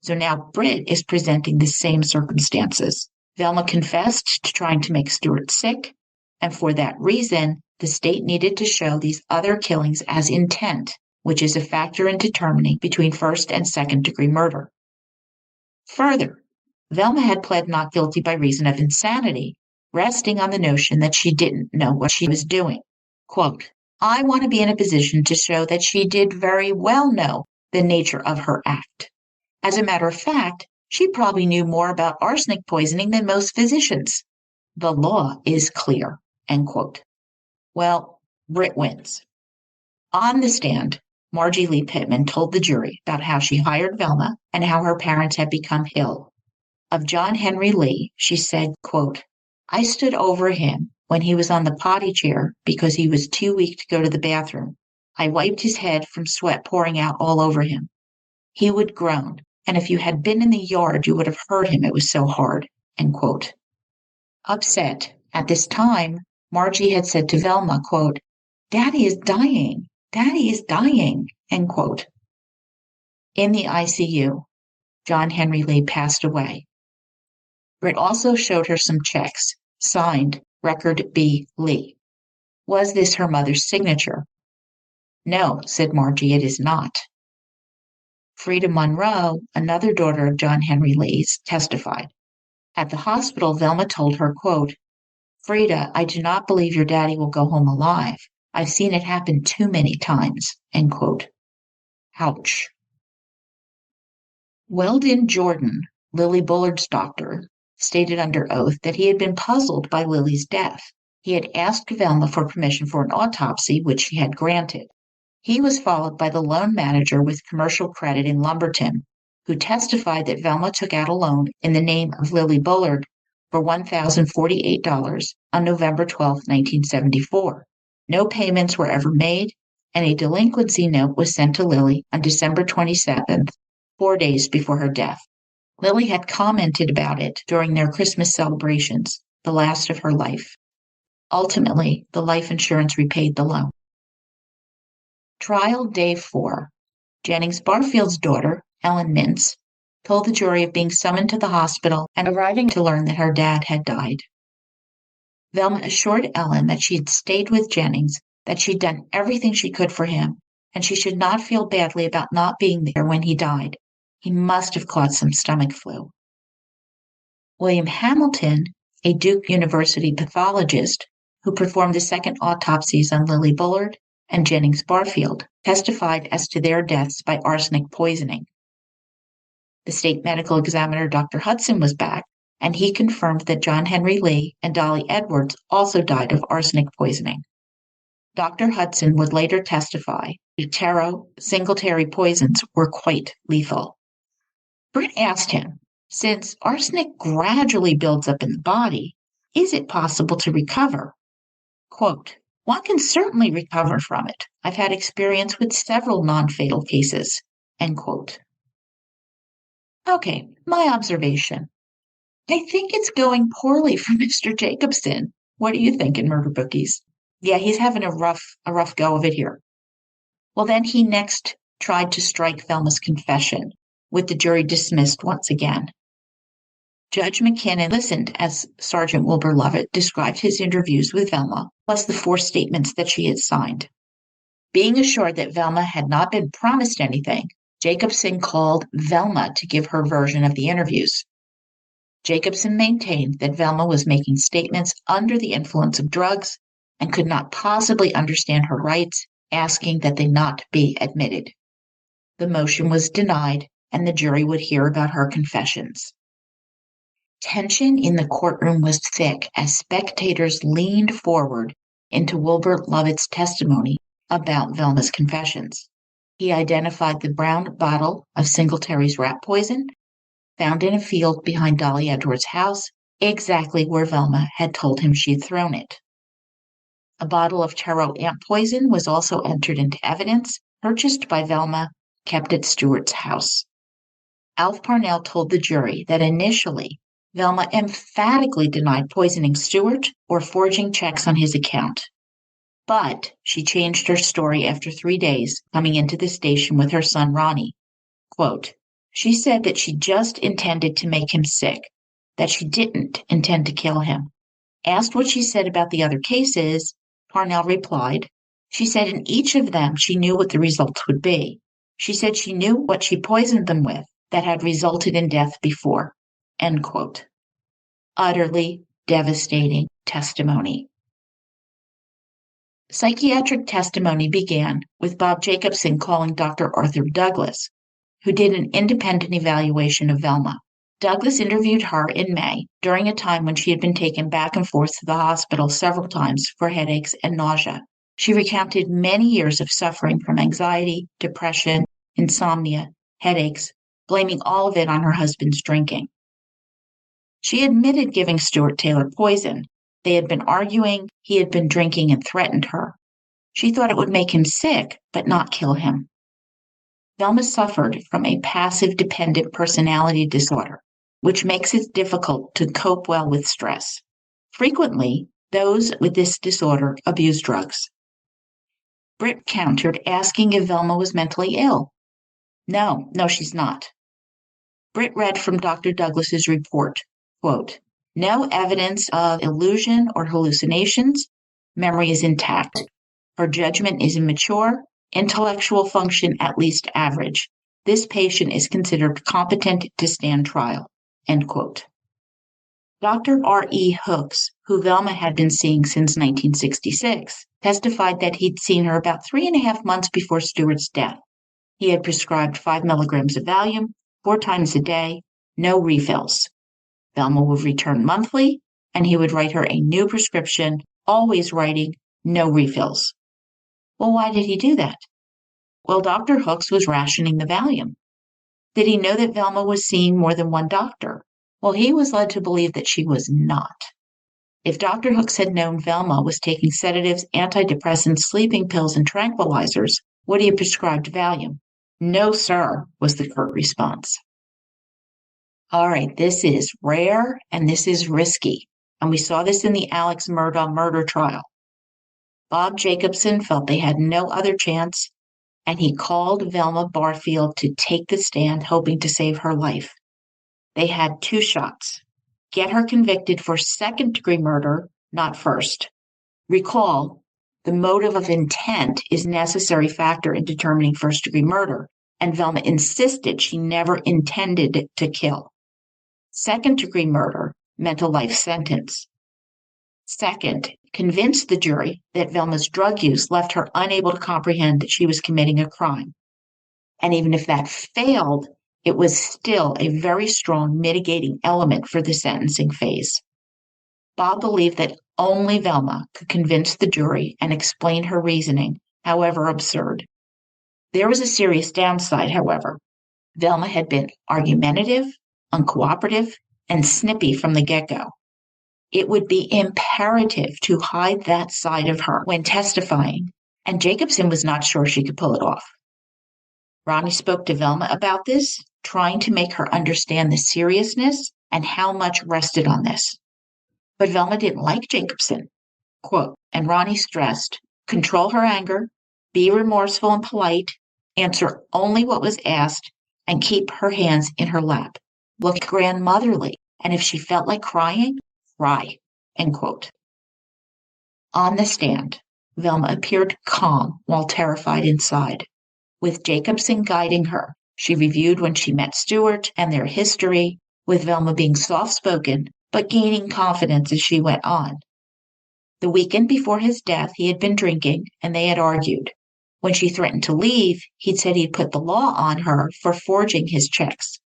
So now Britt is presenting the same circumstances. Velma confessed to trying to make Stuart sick, and for that reason, the state needed to show these other killings as intent, which is a factor in determining between first and second degree murder. Further, Velma had pled not guilty by reason of insanity, resting on the notion that she didn't know what she was doing. Quote, I want to be in a position to show that she did very well know the nature of her act. As a matter of fact, she probably knew more about arsenic poisoning than most physicians. The law is clear, end quote. Well, Britt wins. On the stand, Margie Lee Pittman told the jury about how she hired Velma and how her parents had become ill. Of John Henry Lee, she said, quote, I stood over him when he was on the potty chair because he was too weak to go to the bathroom. I wiped his head from sweat pouring out all over him. He would groan, and if you had been in the yard, you would have heard him. It was so hard, end quote. Upset at this time, Margie had said to Velma, quote, Daddy is dying. Daddy is dying, end quote. In the ICU, John Henry Lee passed away. Britt also showed her some checks, signed Record B. Lee. Was this her mother's signature? No, said Margie, it is not. Frida Monroe, another daughter of John Henry Lee's, testified. At the hospital, Velma told her, quote, Frida, I do not believe your daddy will go home alive. I've seen it happen too many times, end quote. Ouch. Weldon Jordan, Lily Bullard's doctor, stated under oath that he had been puzzled by Lily's death. He had asked Velma for permission for an autopsy, which she had granted. He was followed by the loan manager with commercial credit in Lumberton, who testified that Velma took out a loan in the name of Lily Bullard for $1,048 on November 12, 1974. No payments were ever made, and a delinquency note was sent to Lily on December 27th, 4 days before her death. Lily had commented about it during their Christmas celebrations, the last of her life. Ultimately, the life insurance repaid the loan. Trial Day 4. Jennings Barfield's daughter, Ellen Mintz, told the jury of being summoned to the hospital and arriving to learn that her dad had died. Velma assured Ellen that she had stayed with Jennings, that she'd done everything she could for him, and she should not feel badly about not being there when he died. He must have caught some stomach flu. William Hamilton, a Duke University pathologist who performed the second autopsies on Lily Bullard and Jennings Barfield, testified as to their deaths by arsenic poisoning. The state medical examiner, Dr. Hudson, was back, and he confirmed that John Henry Lee and Dolly Edwards also died of arsenic poisoning. Dr. Hudson would later testify that tarot singletary poisons were quite lethal. Britt asked him, since arsenic gradually builds up in the body, is it possible to recover? Quote, one can certainly recover from it. I've had experience with several non-fatal cases, end quote. Okay, my observation. I think it's going poorly for Mr. Jacobson. What do you think in Murder Bookies? Yeah, he's having a rough go of it here. Well, then he next tried to strike Velma's confession, with the jury dismissed once again. Judge McKinnon listened as Sergeant Wilbur Lovett described his interviews with Velma, plus the 4 statements that she had signed. Being assured that Velma had not been promised anything, Jacobson called Velma to give her version of the interviews. Jacobson maintained that Velma was making statements under the influence of drugs and could not possibly understand her rights, asking that they not be admitted. The motion was denied, and the jury would hear about her confessions. Tension in the courtroom was thick as spectators leaned forward into Wilbur Lovett's testimony about Velma's confessions. He identified the brown bottle of Singletary's rat poison found in a field behind Dolly Edwards' house, exactly where Velma had told him she had thrown it. A bottle of taro ant poison was also entered into evidence, purchased by Velma, kept at Stuart's house. Alf Parnell told the jury that initially, Velma emphatically denied poisoning Stuart or forging checks on his account. But she changed her story after 3 days, coming into the station with her son Ronnie. Quote, she said that she just intended to make him sick, that she didn't intend to kill him. Asked what she said about the other cases, Parnell replied, she said in each of them she knew what the results would be. She said she knew what she poisoned them with that had resulted in death before. end quote. Utterly devastating testimony. Psychiatric testimony began with Bob Jacobson calling Dr. Arthur Douglas, who did an independent evaluation of Velma. Douglas interviewed her in May during a time when she had been taken back and forth to the hospital several times for headaches and nausea. She recounted many years of suffering from anxiety, depression, insomnia, headaches, blaming all of it on her husband's drinking. She admitted giving Stuart Taylor poison. They had been arguing, he had been drinking and threatened her. She thought it would make him sick, but not kill him. Velma suffered from a passive-dependent personality disorder, which makes it difficult to cope well with stress. Frequently, those with this disorder abuse drugs. Britt countered, asking if Velma was mentally ill. No, she's not. Britt read from Dr. Douglas's report, quote, "No evidence of illusion or hallucinations. Memory is intact. Her judgment is immature. Intellectual function at least average. This patient is considered competent to stand trial," end quote. Dr. R.E. Hooks, who Velma had been seeing since 1966, testified that he'd seen her about 3.5 months before Stuart's death. He had prescribed 5 milligrams of Valium 4 times a day, no refills. Velma would return monthly, and he would write her a new prescription, always writing no refills. Well, why did he do that? Well, Dr. Hooks was rationing the Valium. Did he know that Velma was seeing more than one doctor? Well, he was led to believe that she was not. If Dr. Hooks had known Velma was taking sedatives, antidepressants, sleeping pills, and tranquilizers, would he have prescribed Valium? No, sir, was the curt response. All right, this is rare and this is risky. And we saw this in the Alex Murdaugh murder trial. Bob Jacobson felt they had no other chance, and he called Velma Barfield to take the stand, hoping to save her life. They had 2 shots. Get her convicted for second-degree murder, not first. Recall, the motive of intent is a necessary factor in determining first-degree murder, and Velma insisted she never intended to kill. Second-degree murder meant a life sentence. Second, convinced the jury that Velma's drug use left her unable to comprehend that she was committing a crime. And even if that failed, it was still a very strong mitigating element for the sentencing phase. Bob believed that only Velma could convince the jury and explain her reasoning, however absurd. There was a serious downside, however. Velma had been argumentative, uncooperative, and snippy from the get-go. It would be imperative to hide that side of her when testifying, and Jacobson was not sure she could pull it off. Ronnie spoke to Velma about this, trying to make her understand the seriousness and how much rested on this. But Velma didn't like Jacobson. Quote, and Ronnie stressed, control her anger, be remorseful and polite, answer only what was asked, and keep her hands in her lap. Look grandmotherly, and if she felt like crying, cry, end quote. On the stand, Velma appeared calm while terrified inside. With Jacobson guiding her, she reviewed when she met Stuart and their history, with Velma being soft-spoken but gaining confidence as she went on. The weekend before his death, he had been drinking, and they had argued. When she threatened to leave, he'd said he'd put the law on her for forging his checks.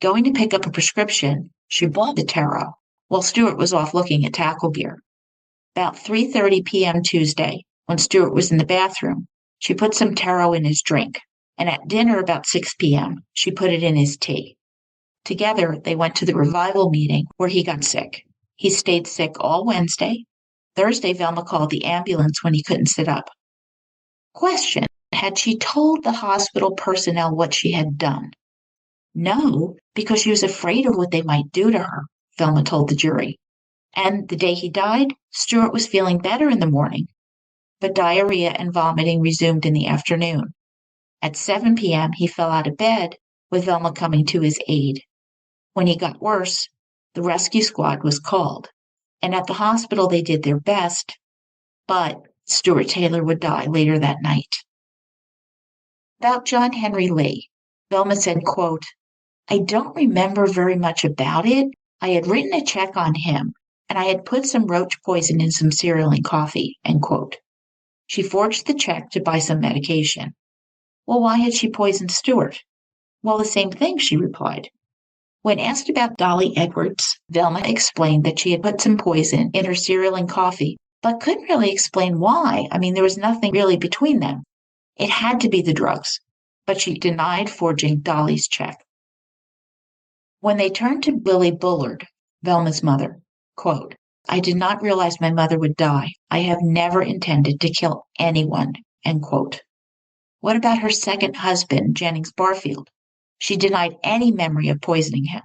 Going to pick up a prescription, she bought the tarot, while Stuart was off looking at tackle gear. About 3:30 p.m. Tuesday, when Stuart was in the bathroom, she put some tarot in his drink, and at dinner about 6 p.m., she put it in his tea. Together, they went to the revival meeting where he got sick. He stayed sick all Wednesday. Thursday, Velma called the ambulance when he couldn't sit up. Question, had she told the hospital personnel what she had done? No, because she was afraid of what they might do to her, Velma told the jury. And the day he died, Stuart was feeling better in the morning, but diarrhea and vomiting resumed in the afternoon. At 7 p.m., he fell out of bed, with Velma coming to his aid. When he got worse, the rescue squad was called, and at the hospital they did their best, but Stuart Taylor would die later that night. About John Henry Lee, Velma said, quote, I don't remember very much about it. I had written a check on him, and I had put some roach poison in some cereal and coffee, end quote. She forged the check to buy some medication. Well, why had she poisoned Stuart? Well, the same thing, she replied. When asked about Dolly Edwards, Velma explained that she had put some poison in her cereal and coffee, but couldn't really explain why. I mean, there was nothing really between them. It had to be the drugs, but she denied forging Dolly's check. When they turned to Lily Bullard, Velma's mother, quote, I did not realize my mother would die. I have never intended to kill anyone, end quote. What about her second husband, Jennings Barfield? She denied any memory of poisoning him.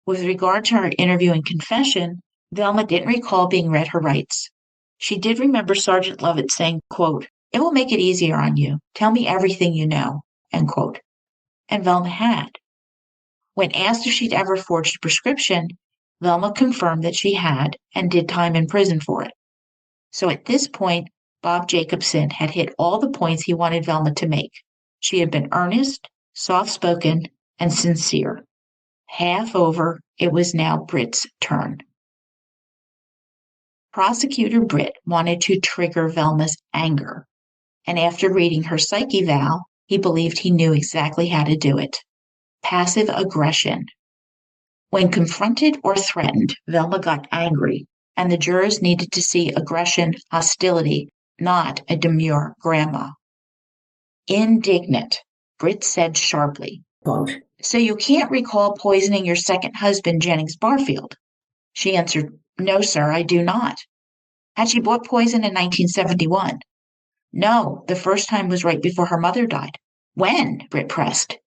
With regard to her interview and confession, Velma didn't recall being read her rights. She did remember Sergeant Lovett saying, quote, it will make it easier on you. Tell me everything you know, end quote. And Velma had. When asked if she'd ever forged a prescription, Velma confirmed that she had and did time in prison for it. So at this point, Bob Jacobson had hit all the points he wanted Velma to make. She had been earnest, soft-spoken, and sincere. Half over, it was now Britt's turn. Prosecutor Britt wanted to trigger Velma's anger, and after reading her psych eval, he believed he knew exactly how to do it. Passive aggression. When confronted or threatened, Velma got angry, and the jurors needed to see aggression, hostility, not a demure grandma. Indignant, Britt said sharply, quote, so you can't recall poisoning your second husband, Jennings Barfield? She answered, no, sir, I do not. Had she bought poison in 1971? No, the first time was right before her mother died. When? Britt pressed.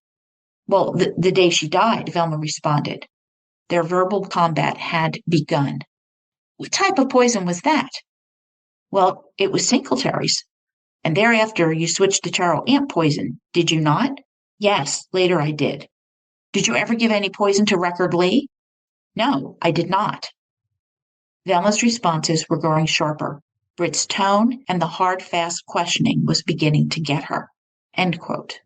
Well, the day she died, Velma responded. Their verbal combat had begun. What type of poison was that? Well, it was Singletari's. And thereafter you switched to Charles ant poison, did you not? Yes, later I did. Did you ever give any poison to Record Lee? No, I did not. Velma's responses were growing sharper. Britt's tone and the hard, fast questioning was beginning to get her. End quote.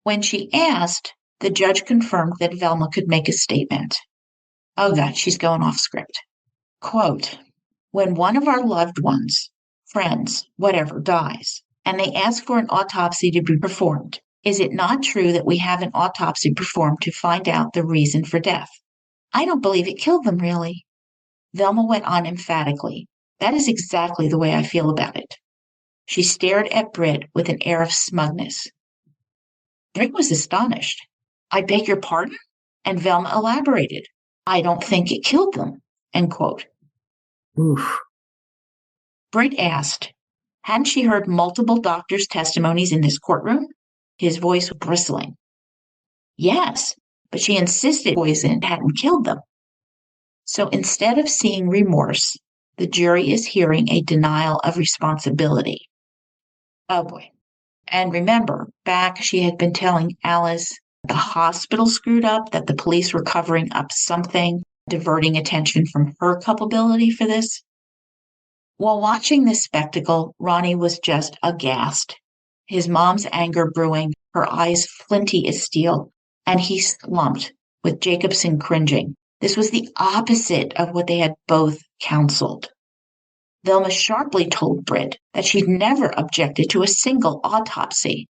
When she asked, the judge confirmed that Velma could make a statement. Oh, God, she's going off script. Quote, when one of our loved ones, friends, whatever, dies, and they ask for an autopsy to be performed, is it not true that we have an autopsy performed to find out the reason for death? I don't believe it killed them, really. Velma went on emphatically. That is exactly the way I feel about it. She stared at Britt with an air of smugness. Britt was astonished. I beg your pardon? And Velma elaborated. I don't think it killed them, end quote. Oof. Britt asked, hadn't she heard multiple doctors' testimonies in this courtroom? His voice was bristling. Yes, but she insisted poison hadn't killed them. So instead of seeing remorse, the jury is hearing a denial of responsibility. Oh boy. And remember, back she had been telling Alice the hospital screwed up, that the police were covering up something, diverting attention from her culpability for this. While watching this spectacle, Ronnie was just aghast. His mom's anger brewing, her eyes flinty as steel, and he slumped, with Jacobson cringing. This was the opposite of what they had both counseled. Velma sharply told Britt that she'd never objected to a single autopsy.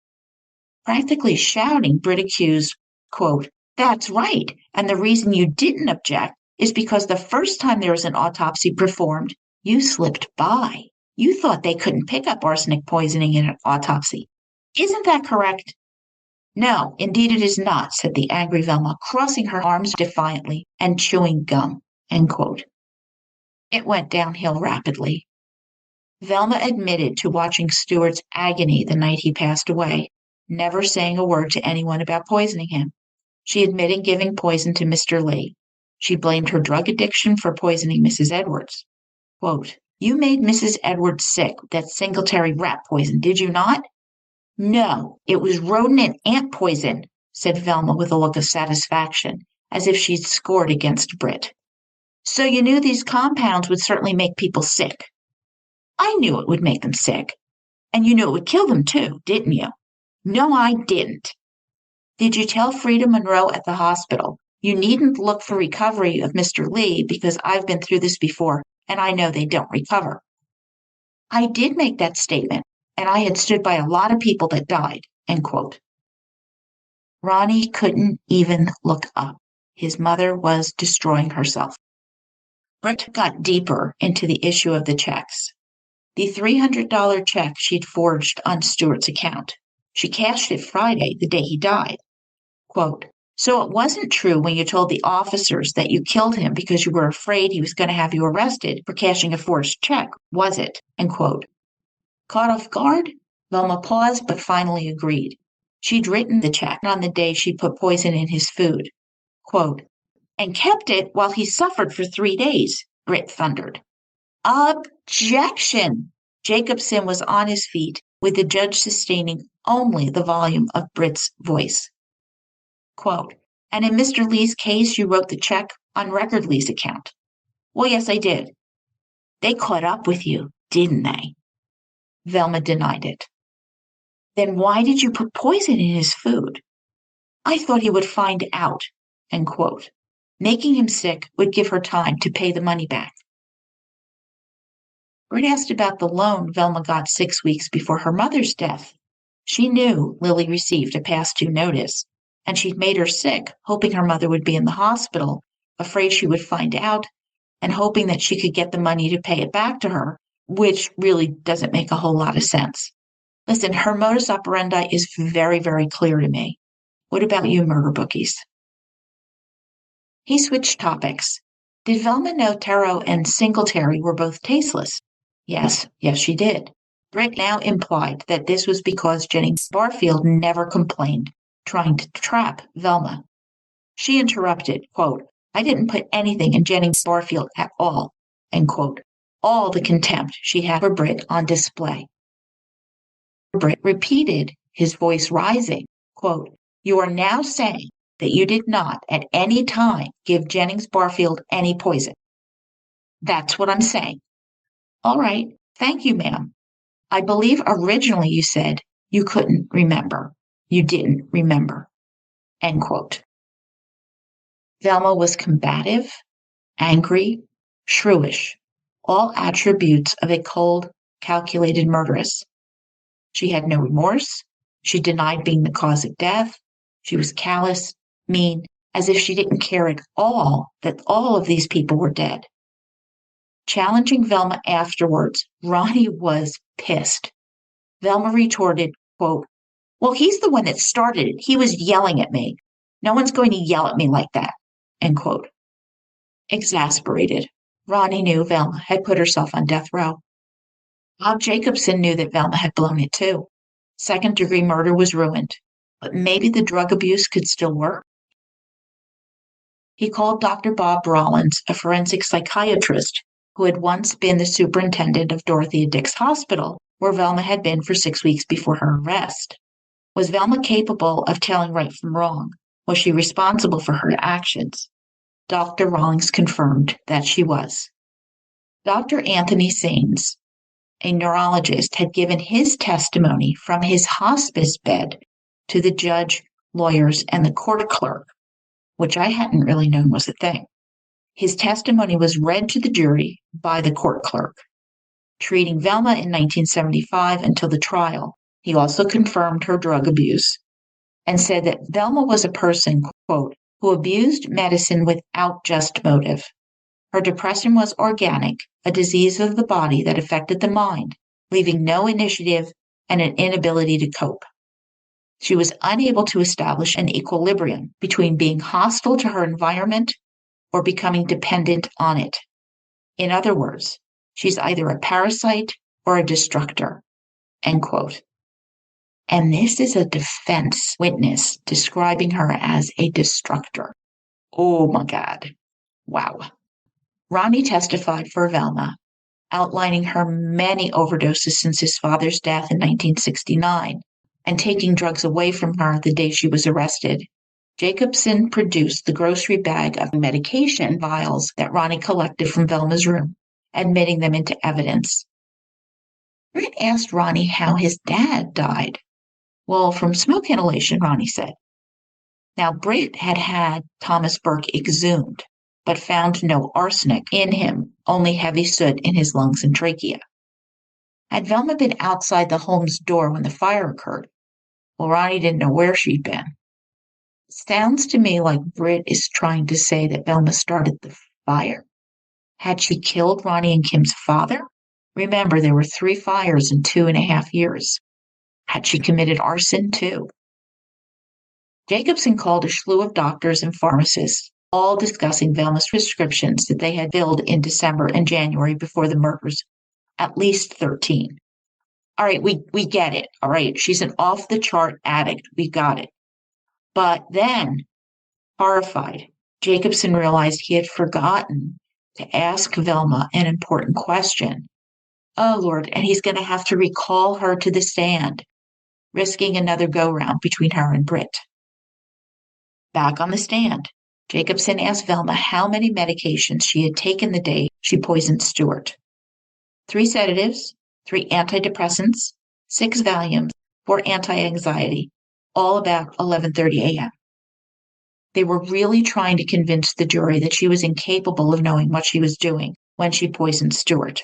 Practically shouting, Britt accused, quote, that's right, and the reason you didn't object is because the first time there was an autopsy performed, you slipped by. You thought they couldn't pick up arsenic poisoning in an autopsy. Isn't that correct? No, indeed it is not, said the angry Velma, crossing her arms defiantly and chewing gum, end quote. It went downhill rapidly. Velma admitted to watching Stuart's agony the night he passed away, never saying a word to anyone about poisoning him. She admitted giving poison to Mr. Lee. She blamed her drug addiction for poisoning Mrs. Edwards. Quote, you made Mrs. Edwards sick with that Singletary rat poison, did you not? No, it was rodent and ant poison, said Velma with a look of satisfaction, as if she'd scored against Britt. So you knew these compounds would certainly make people sick. I knew it would make them sick. And you knew it would kill them too, didn't you? No, I didn't. Did you tell Frida Monroe at the hospital, you needn't look for recovery of Mr. Lee because I've been through this before and I know they don't recover? I did make that statement, and I had stood by a lot of people that died, end quote. Ronnie couldn't even look up. His mother was destroying herself. Britt got deeper into the issue of the checks. The $300 check she'd forged on Stuart's account. She cashed it Friday, the day he died. Quote, so it wasn't true when you told the officers that you killed him because you were afraid he was going to have you arrested for cashing a forged check, was it? End quote. Caught off guard, Velma paused but finally agreed. She'd written the check on the day she put poison in his food. Quote, and kept it while he suffered for 3 days, Britt thundered. Objection! Jacobson was on his feet, with the judge sustaining only the volume of Britt's voice. Quote, and in Mr. Lee's case, you wrote the check on Record Lee's account. Well, yes, I did. They caught up with you, didn't they? Velma denied it. Then why did you put poison in his food? I thought he would find out, end quote. Making him sick would give her time to pay the money back. Britt asked about the loan Velma got 6 weeks before her mother's death. She knew Lily received a Pt.2 notice, and she'd made her sick, hoping her mother would be in the hospital, afraid she would find out, and hoping that she could get the money to pay it back to her, which really doesn't make a whole lot of sense. Listen, her modus operandi is very, very clear to me. What about you, murder bookies? He switched topics. Did Velma know Tarot and Singletary were both tasteless? Yes, she did. Britt now implied that this was because Jennings Barfield never complained, trying to trap Velma. She interrupted, quote, I didn't put anything in Jennings Barfield at all, end quote. All the contempt she had for Britt on display. Britt repeated, his voice rising, quote, you are now saying that you did not at any time give Jennings Barfield any poison. That's what I'm saying. All right, thank you, ma'am. I believe originally you said you couldn't remember. You didn't remember, end quote. Velma was combative, angry, shrewish, all attributes of a cold, calculated murderess. She had no remorse. She denied being the cause of death. She was callous, mean, as if she didn't care at all that all of these people were dead. Challenging Velma afterwards, Ronnie was pissed. Velma retorted, quote, well, he's the one that started it. He was yelling at me. No one's going to yell at me like that, end quote. Exasperated, Ronnie knew Velma had put herself on death row. Bob Jacobson knew that Velma had blown it too. Second-degree murder was ruined, but maybe the drug abuse could still work. He called Dr. Bob Rollins, a forensic psychiatrist who had once been the superintendent of Dorothea Dix Hospital, where Velma had been for 6 weeks before her arrest. Was Velma capable of telling right from wrong? Was she responsible for her actions? Dr. Rollins confirmed that she was. Dr. Anthony Sains, a neurologist, had given his testimony from his hospice bed to the judge, lawyers, and the court clerk, which I hadn't really known was a thing. His testimony was read to the jury by the court clerk. Treating Velma in 1975 until the trial, he also confirmed her drug abuse and said that Velma was a person, quote, who abused medicine without just motive. Her depression was organic, a disease of the body that affected the mind, leaving no initiative and an inability to cope. She was unable to establish an equilibrium between being hostile to her environment or becoming dependent on it. In other words, she's either a parasite or a destructor, end quote. And this is a defense witness describing her as a destructor. Oh my God. Wow. Ronnie testified for Velma, outlining her many overdoses since his father's death in 1969 and taking drugs away from her the day she was arrested. Jacobson produced the grocery bag of medication vials that Ronnie collected from Velma's room, admitting them into evidence. Britt asked Ronnie how his dad died. Well, from smoke inhalation, Ronnie said. Now, Britt had had Thomas Burke exhumed, but found no arsenic in him, only heavy soot in his lungs and trachea. Had Velma been outside the home's door when the fire occurred? Well, Ronnie didn't know where she'd been. Sounds to me like Britt is trying to say that Velma started the fire. Had she killed Ronnie and Kim's father? Remember, there were 3 fires in 2.5 years. Had she committed arson too? Jacobson called a slew of doctors and pharmacists, all discussing Velma's prescriptions that they had filled in December and January before the murders, at least 13. All right, we get it. All right, she's an off-the-chart addict. We got it. But then, horrified, Jacobson realized he had forgotten to ask Velma an important question. Oh, Lord, and he's going to have to recall her to the stand, risking another go-round between her and Britt. Back on the stand, Jacobson asked Velma how many medications she had taken the day she poisoned Stuart. 3 sedatives, 3 antidepressants, 6 Valiums, 4 anti-anxiety, all about 11:30 a.m. They were really trying to convince the jury that she was incapable of knowing what she was doing when she poisoned Stuart.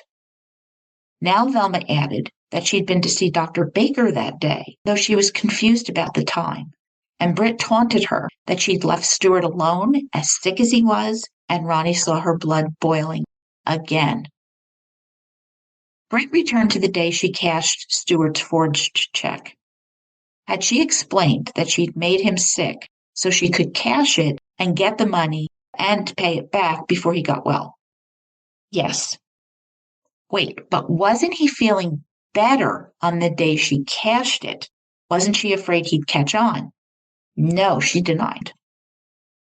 Now Velma added that she'd been to see Dr. Baker that day, though she was confused about the time, and Britt taunted her that she'd left Stuart alone, as sick as he was, and Ronnie saw her blood boiling again. Britt returned to the day she cashed Stuart's forged check. Had she explained that she'd made him sick so she could cash it and get the money and pay it back before he got well? Yes. Wait, but wasn't he feeling better on the day she cashed it? Wasn't she afraid he'd catch on? No, she denied.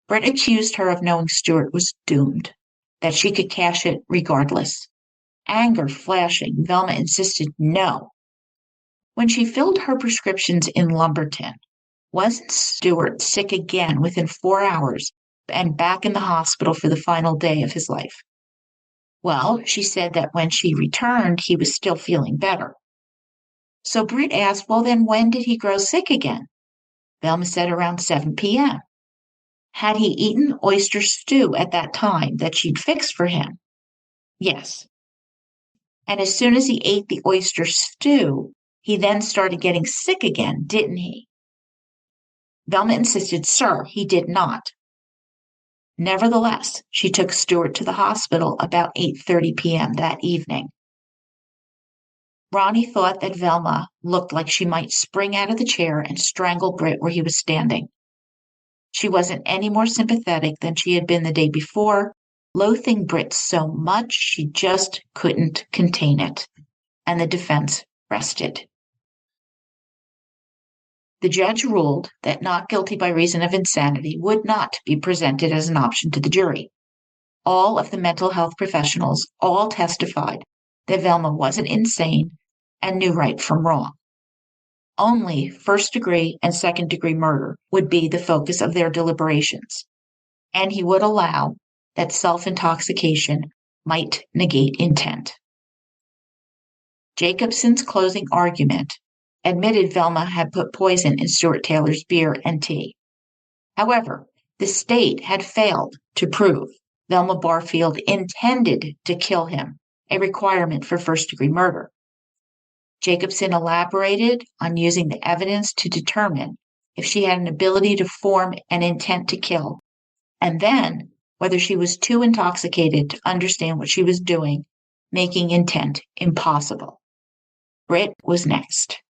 Britt accused her of knowing Stuart was doomed, that she could cash it regardless. Anger flashing, Velma insisted no. When she filled her prescriptions in Lumberton, wasn't Stuart sick again within 4 hours and back in the hospital for the final day of his life? Well, she said that when she returned, he was still feeling better. So Britt asked, well, then when did he grow sick again? Velma said around 7 p.m. Had he eaten oyster stew at that time that she'd fixed for him? Yes. And as soon as he ate the oyster stew, he then started getting sick again, didn't he? Velma insisted, sir, he did not. Nevertheless, she took Stuart to the hospital about 8:30 p.m. that evening. Ronnie thought that Velma looked like she might spring out of the chair and strangle Britt where he was standing. She wasn't any more sympathetic than she had been the day before, loathing Britt so much she just couldn't contain it, and the defense rested. The judge ruled that not guilty by reason of insanity would not be presented as an option to the jury. All of the mental health professionals all testified that Velma wasn't insane and knew right from wrong. Only first-degree and second-degree murder would be the focus of their deliberations, and he would allow that self-intoxication might negate intent. Jacobson's closing argument admitted Velma had put poison in Stuart Taylor's beer and tea. However, the state had failed to prove Velma Barfield intended to kill him, a requirement for first-degree murder. Jacobson elaborated on using the evidence to determine if she had an ability to form an intent to kill, and then whether she was too intoxicated to understand what she was doing, making intent impossible. Britt was next.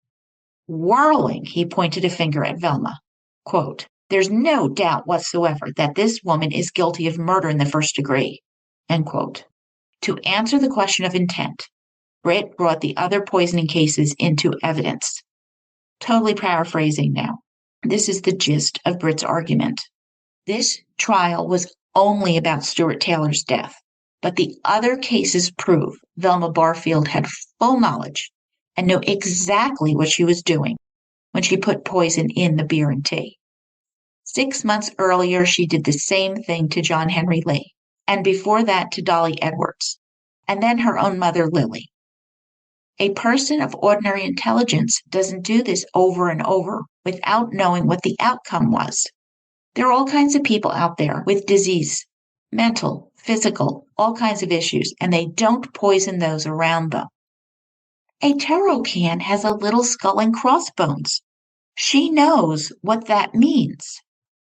Whirling, he pointed a finger at Velma. Quote, there's no doubt whatsoever that this woman is guilty of murder in the first degree. End quote. To answer the question of intent, Britt brought the other poisoning cases into evidence. Totally paraphrasing now. This is the gist of Britt's argument. This trial was only about Stuart Taylor's death, but the other cases prove Velma Barfield had full knowledge and knew exactly what she was doing when she put poison in the beer and tea. 6 months earlier, she did the same thing to John Henry Lee, and before that to Dolly Edwards, and then her own mother, Lily. A person of ordinary intelligence doesn't do this over and over without knowing what the outcome was. There are all kinds of people out there with disease, mental, physical, all kinds of issues, and they don't poison those around them. A tarot can has a little skull and crossbones. She knows what that means.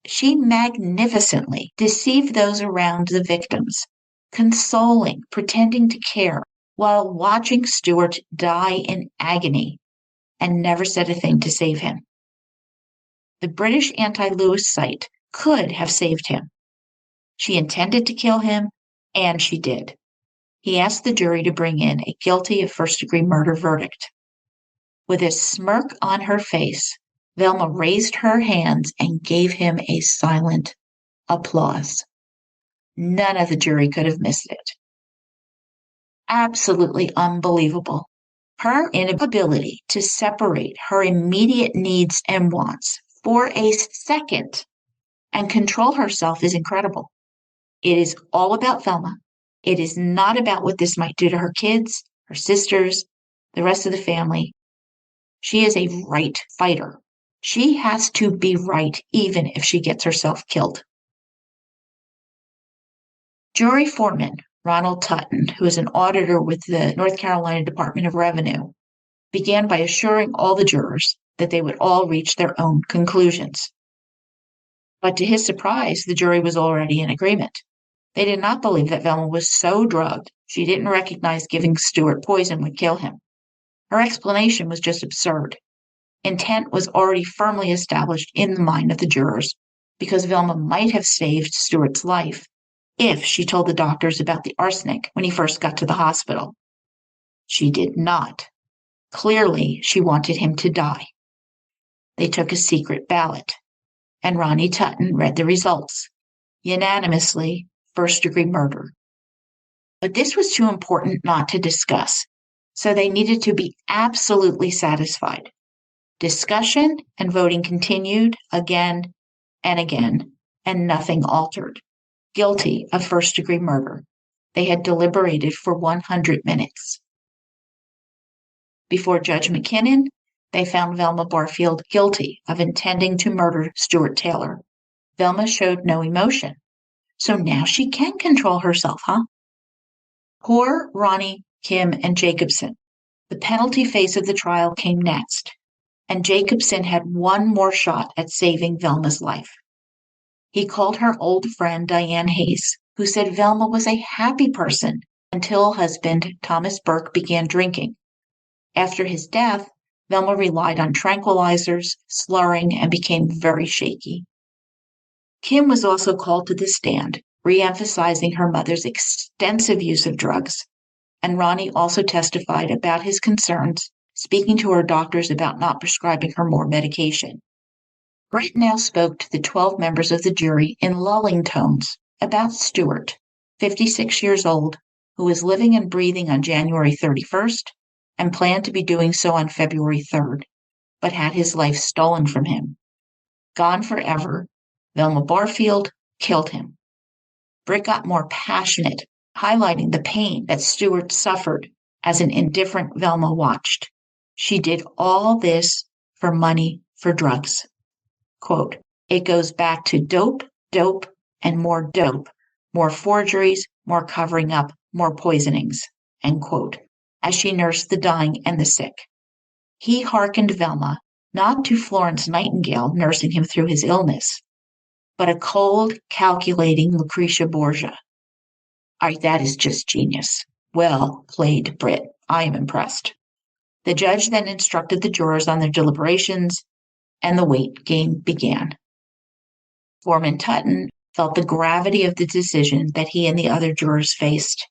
She magnificently deceived those around the victims, consoling, pretending to care, while watching Stuart die in agony, and never said a thing to save him. The British anti-Lewis site could have saved him. She intended to kill him, and she did. He asked the jury to bring in a guilty of first-degree murder verdict. With a smirk on her face, Velma raised her hands and gave him a silent applause. None of the jury could have missed it. Absolutely unbelievable. Her inability to separate her immediate needs and wants for a second and control herself is incredible. It is all about Velma. It is not about what this might do to her kids, her sisters, the rest of the family. She is a right fighter. She has to be right even if she gets herself killed. Jury foreman Ronald Tutton, who is an auditor with the North Carolina Department of Revenue, began by assuring all the jurors that they would all reach their own conclusions. But to his surprise, the jury was already in agreement. They did not believe that Velma was so drugged she didn't recognize giving Stuart poison would kill him. Her explanation was just absurd. Intent was already firmly established in the mind of the jurors because Velma might have saved Stuart's life if she told the doctors about the arsenic when he first got to the hospital. She did not. Clearly, she wanted him to die. They took a secret ballot, and Ronnie Tutton read the results. Unanimously, first-degree murder. But this was too important not to discuss, so they needed to be absolutely satisfied. Discussion and voting continued again and again, and nothing altered. Guilty of first-degree murder. They had deliberated for 100 minutes. Before Judge McKinnon, they found Velma Barfield guilty of intending to murder Stuart Taylor. Velma showed no emotion. So now she can control herself, huh? Poor Ronnie, Kim, and Jacobson. The penalty phase of the trial came next, and Jacobson had one more shot at saving Velma's life. He called her old friend Diane Hayes, who said Velma was a happy person until husband Thomas Burke began drinking. After his death, Velma relied on tranquilizers, slurring, and became very shaky. Kim was also called to the stand, re-emphasizing her mother's extensive use of drugs, and Ronnie also testified about his concerns, speaking to her doctors about not prescribing her more medication. Britt now spoke to the 12 members of the jury in lulling tones about Stuart, 56 years old, who was living and breathing on January 31st and planned to be doing so on February 3rd, but had his life stolen from him. Gone forever, Velma Barfield killed him. Britt got more passionate, highlighting the pain that Stuart suffered as an indifferent Velma watched. She did all this for money for drugs. Quote, it goes back to dope, and more dope, more forgeries, more covering up, more poisonings, end quote, as she nursed the dying and the sick. He hearkened Velma not to Florence Nightingale nursing him through his illness, but a cold, calculating Lucretia Borgia. That is just genius. Well played, Britt. I am impressed. The judge then instructed the jurors on their deliberations, and the weight game began. Foreman Tutton felt the gravity of the decision that he and the other jurors faced.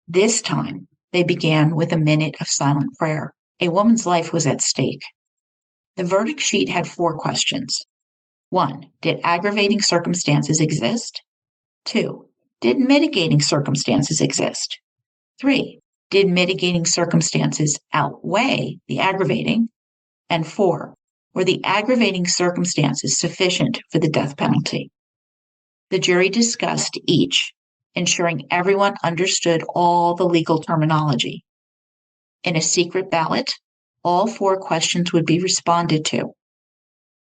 This time, they began with a minute of silent prayer. A woman's life was at stake. The verdict sheet had 4 questions. 1. Did aggravating circumstances exist? 2. Did mitigating circumstances exist? 3. Did mitigating circumstances outweigh the aggravating? And 4. Were the aggravating circumstances sufficient for the death penalty? The jury discussed each, ensuring everyone understood all the legal terminology. In a secret ballot, all 4 questions would be responded to.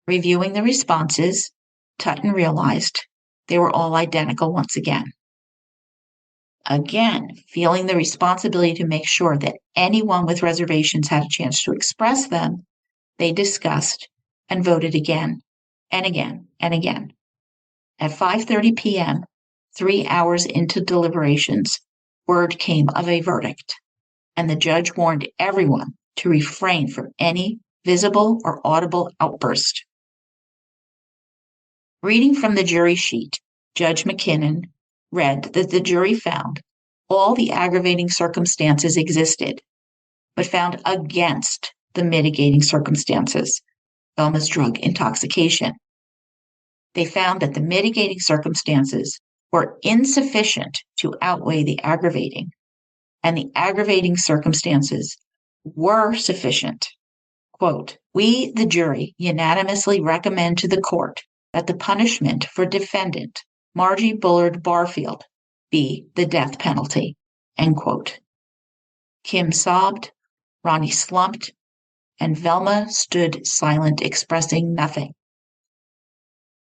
Reviewing the responses, Tutton realized they were all identical once again. Again, feeling the responsibility to make sure that anyone with reservations had a chance to express them, they discussed and voted again and again and again. At 5:30 p.m., 3 hours into deliberations, word came of a verdict, and the judge warned everyone to refrain from any visible or audible outburst. Reading from the jury sheet, Judge McKinnon read that the jury found all the aggravating circumstances existed, but found against the mitigating circumstances, Velma's drug intoxication. They found that the mitigating circumstances were insufficient to outweigh the aggravating, and the aggravating circumstances were sufficient. Quote, "We, the jury, unanimously recommend to the court that the punishment for defendant Margie Bullard Barfield be the death penalty." End quote. Kim sobbed, Ronnie slumped, and Velma stood silent, expressing nothing.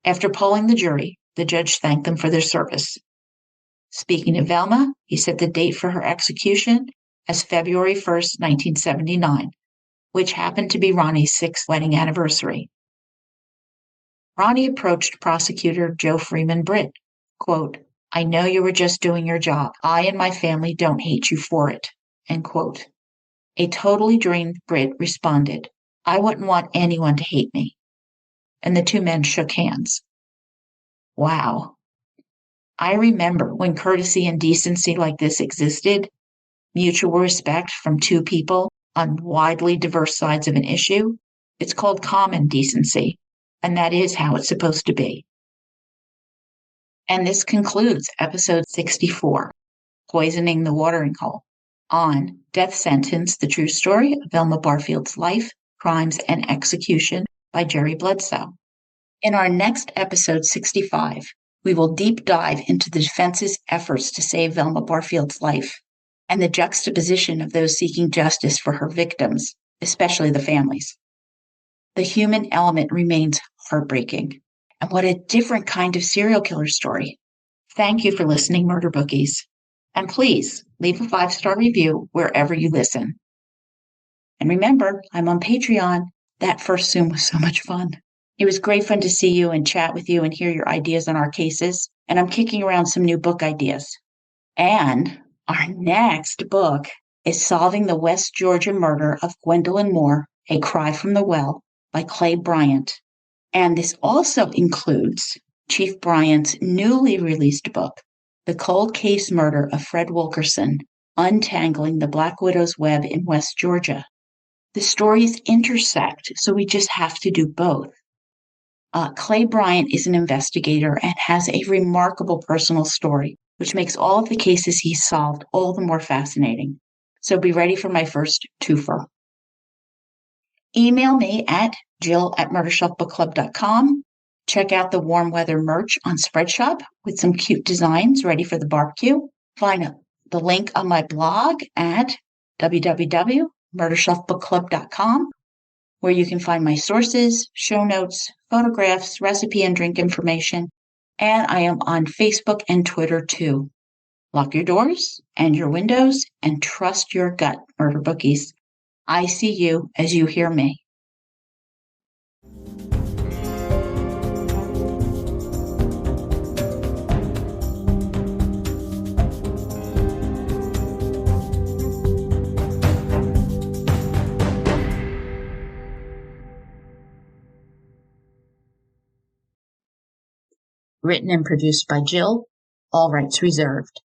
After polling the jury, the judge thanked them for their service. Speaking of Velma, he set the date for her execution as February 1st, 1979, which happened to be Ronnie's 6th wedding anniversary. Ronnie approached prosecutor Joe Freeman Britt, quote, "I know you were just doing your job. I and my family don't hate you for it," end quote. A totally drained Britt responded, "I wouldn't want anyone to hate me." And the two men shook hands. Wow. I remember when courtesy and decency like this existed, mutual respect from two people on widely diverse sides of an issue. It's called common decency, and that is how it's supposed to be. And this concludes episode 64, Poisoning the Watering Hole, on Death Sentence, the True Story of Velma Barfield's Life, Crimes, and Execution by Jerry Bledsoe. In our next episode 65, we will deep dive into the defense's efforts to save Velma Barfield's life and the juxtaposition of those seeking justice for her victims, especially the families. The human element remains heartbreaking. And what a different kind of serial killer story. Thank you for listening, Murder Bookies. And please leave a 5-star review wherever you listen. And remember, I'm on Patreon. That first Zoom was so much fun. It was great fun to see you and chat with you and hear your ideas on our cases. And I'm kicking around some new book ideas. And our next book is Solving the West Georgia Murder of Gwendolyn Moore, A Cry from the Well by Clay Bryant. And this also includes Chief Bryant's newly released book, The Cold Case Murder of Fred Wilkerson, Untangling the Black Widow's Web in West Georgia. The stories intersect, so we just have to do both. Clay Bryant is an investigator and has a remarkable personal story, which makes all of the cases he's solved all the more fascinating. So be ready for my first twofer. Email me at jill@murdershelfbookclub.com. Check out the warm weather merch on Spreadshop with some cute designs ready for the barbecue. Find the link on my blog at www.murdershelfbookclub.com, where you can find my sources, show notes, photographs, recipe and drink information. And I am on Facebook and Twitter too. Lock your doors and your windows and trust your gut, Murder Bookies. I see you as you hear me. Written and produced by Jill, all rights reserved.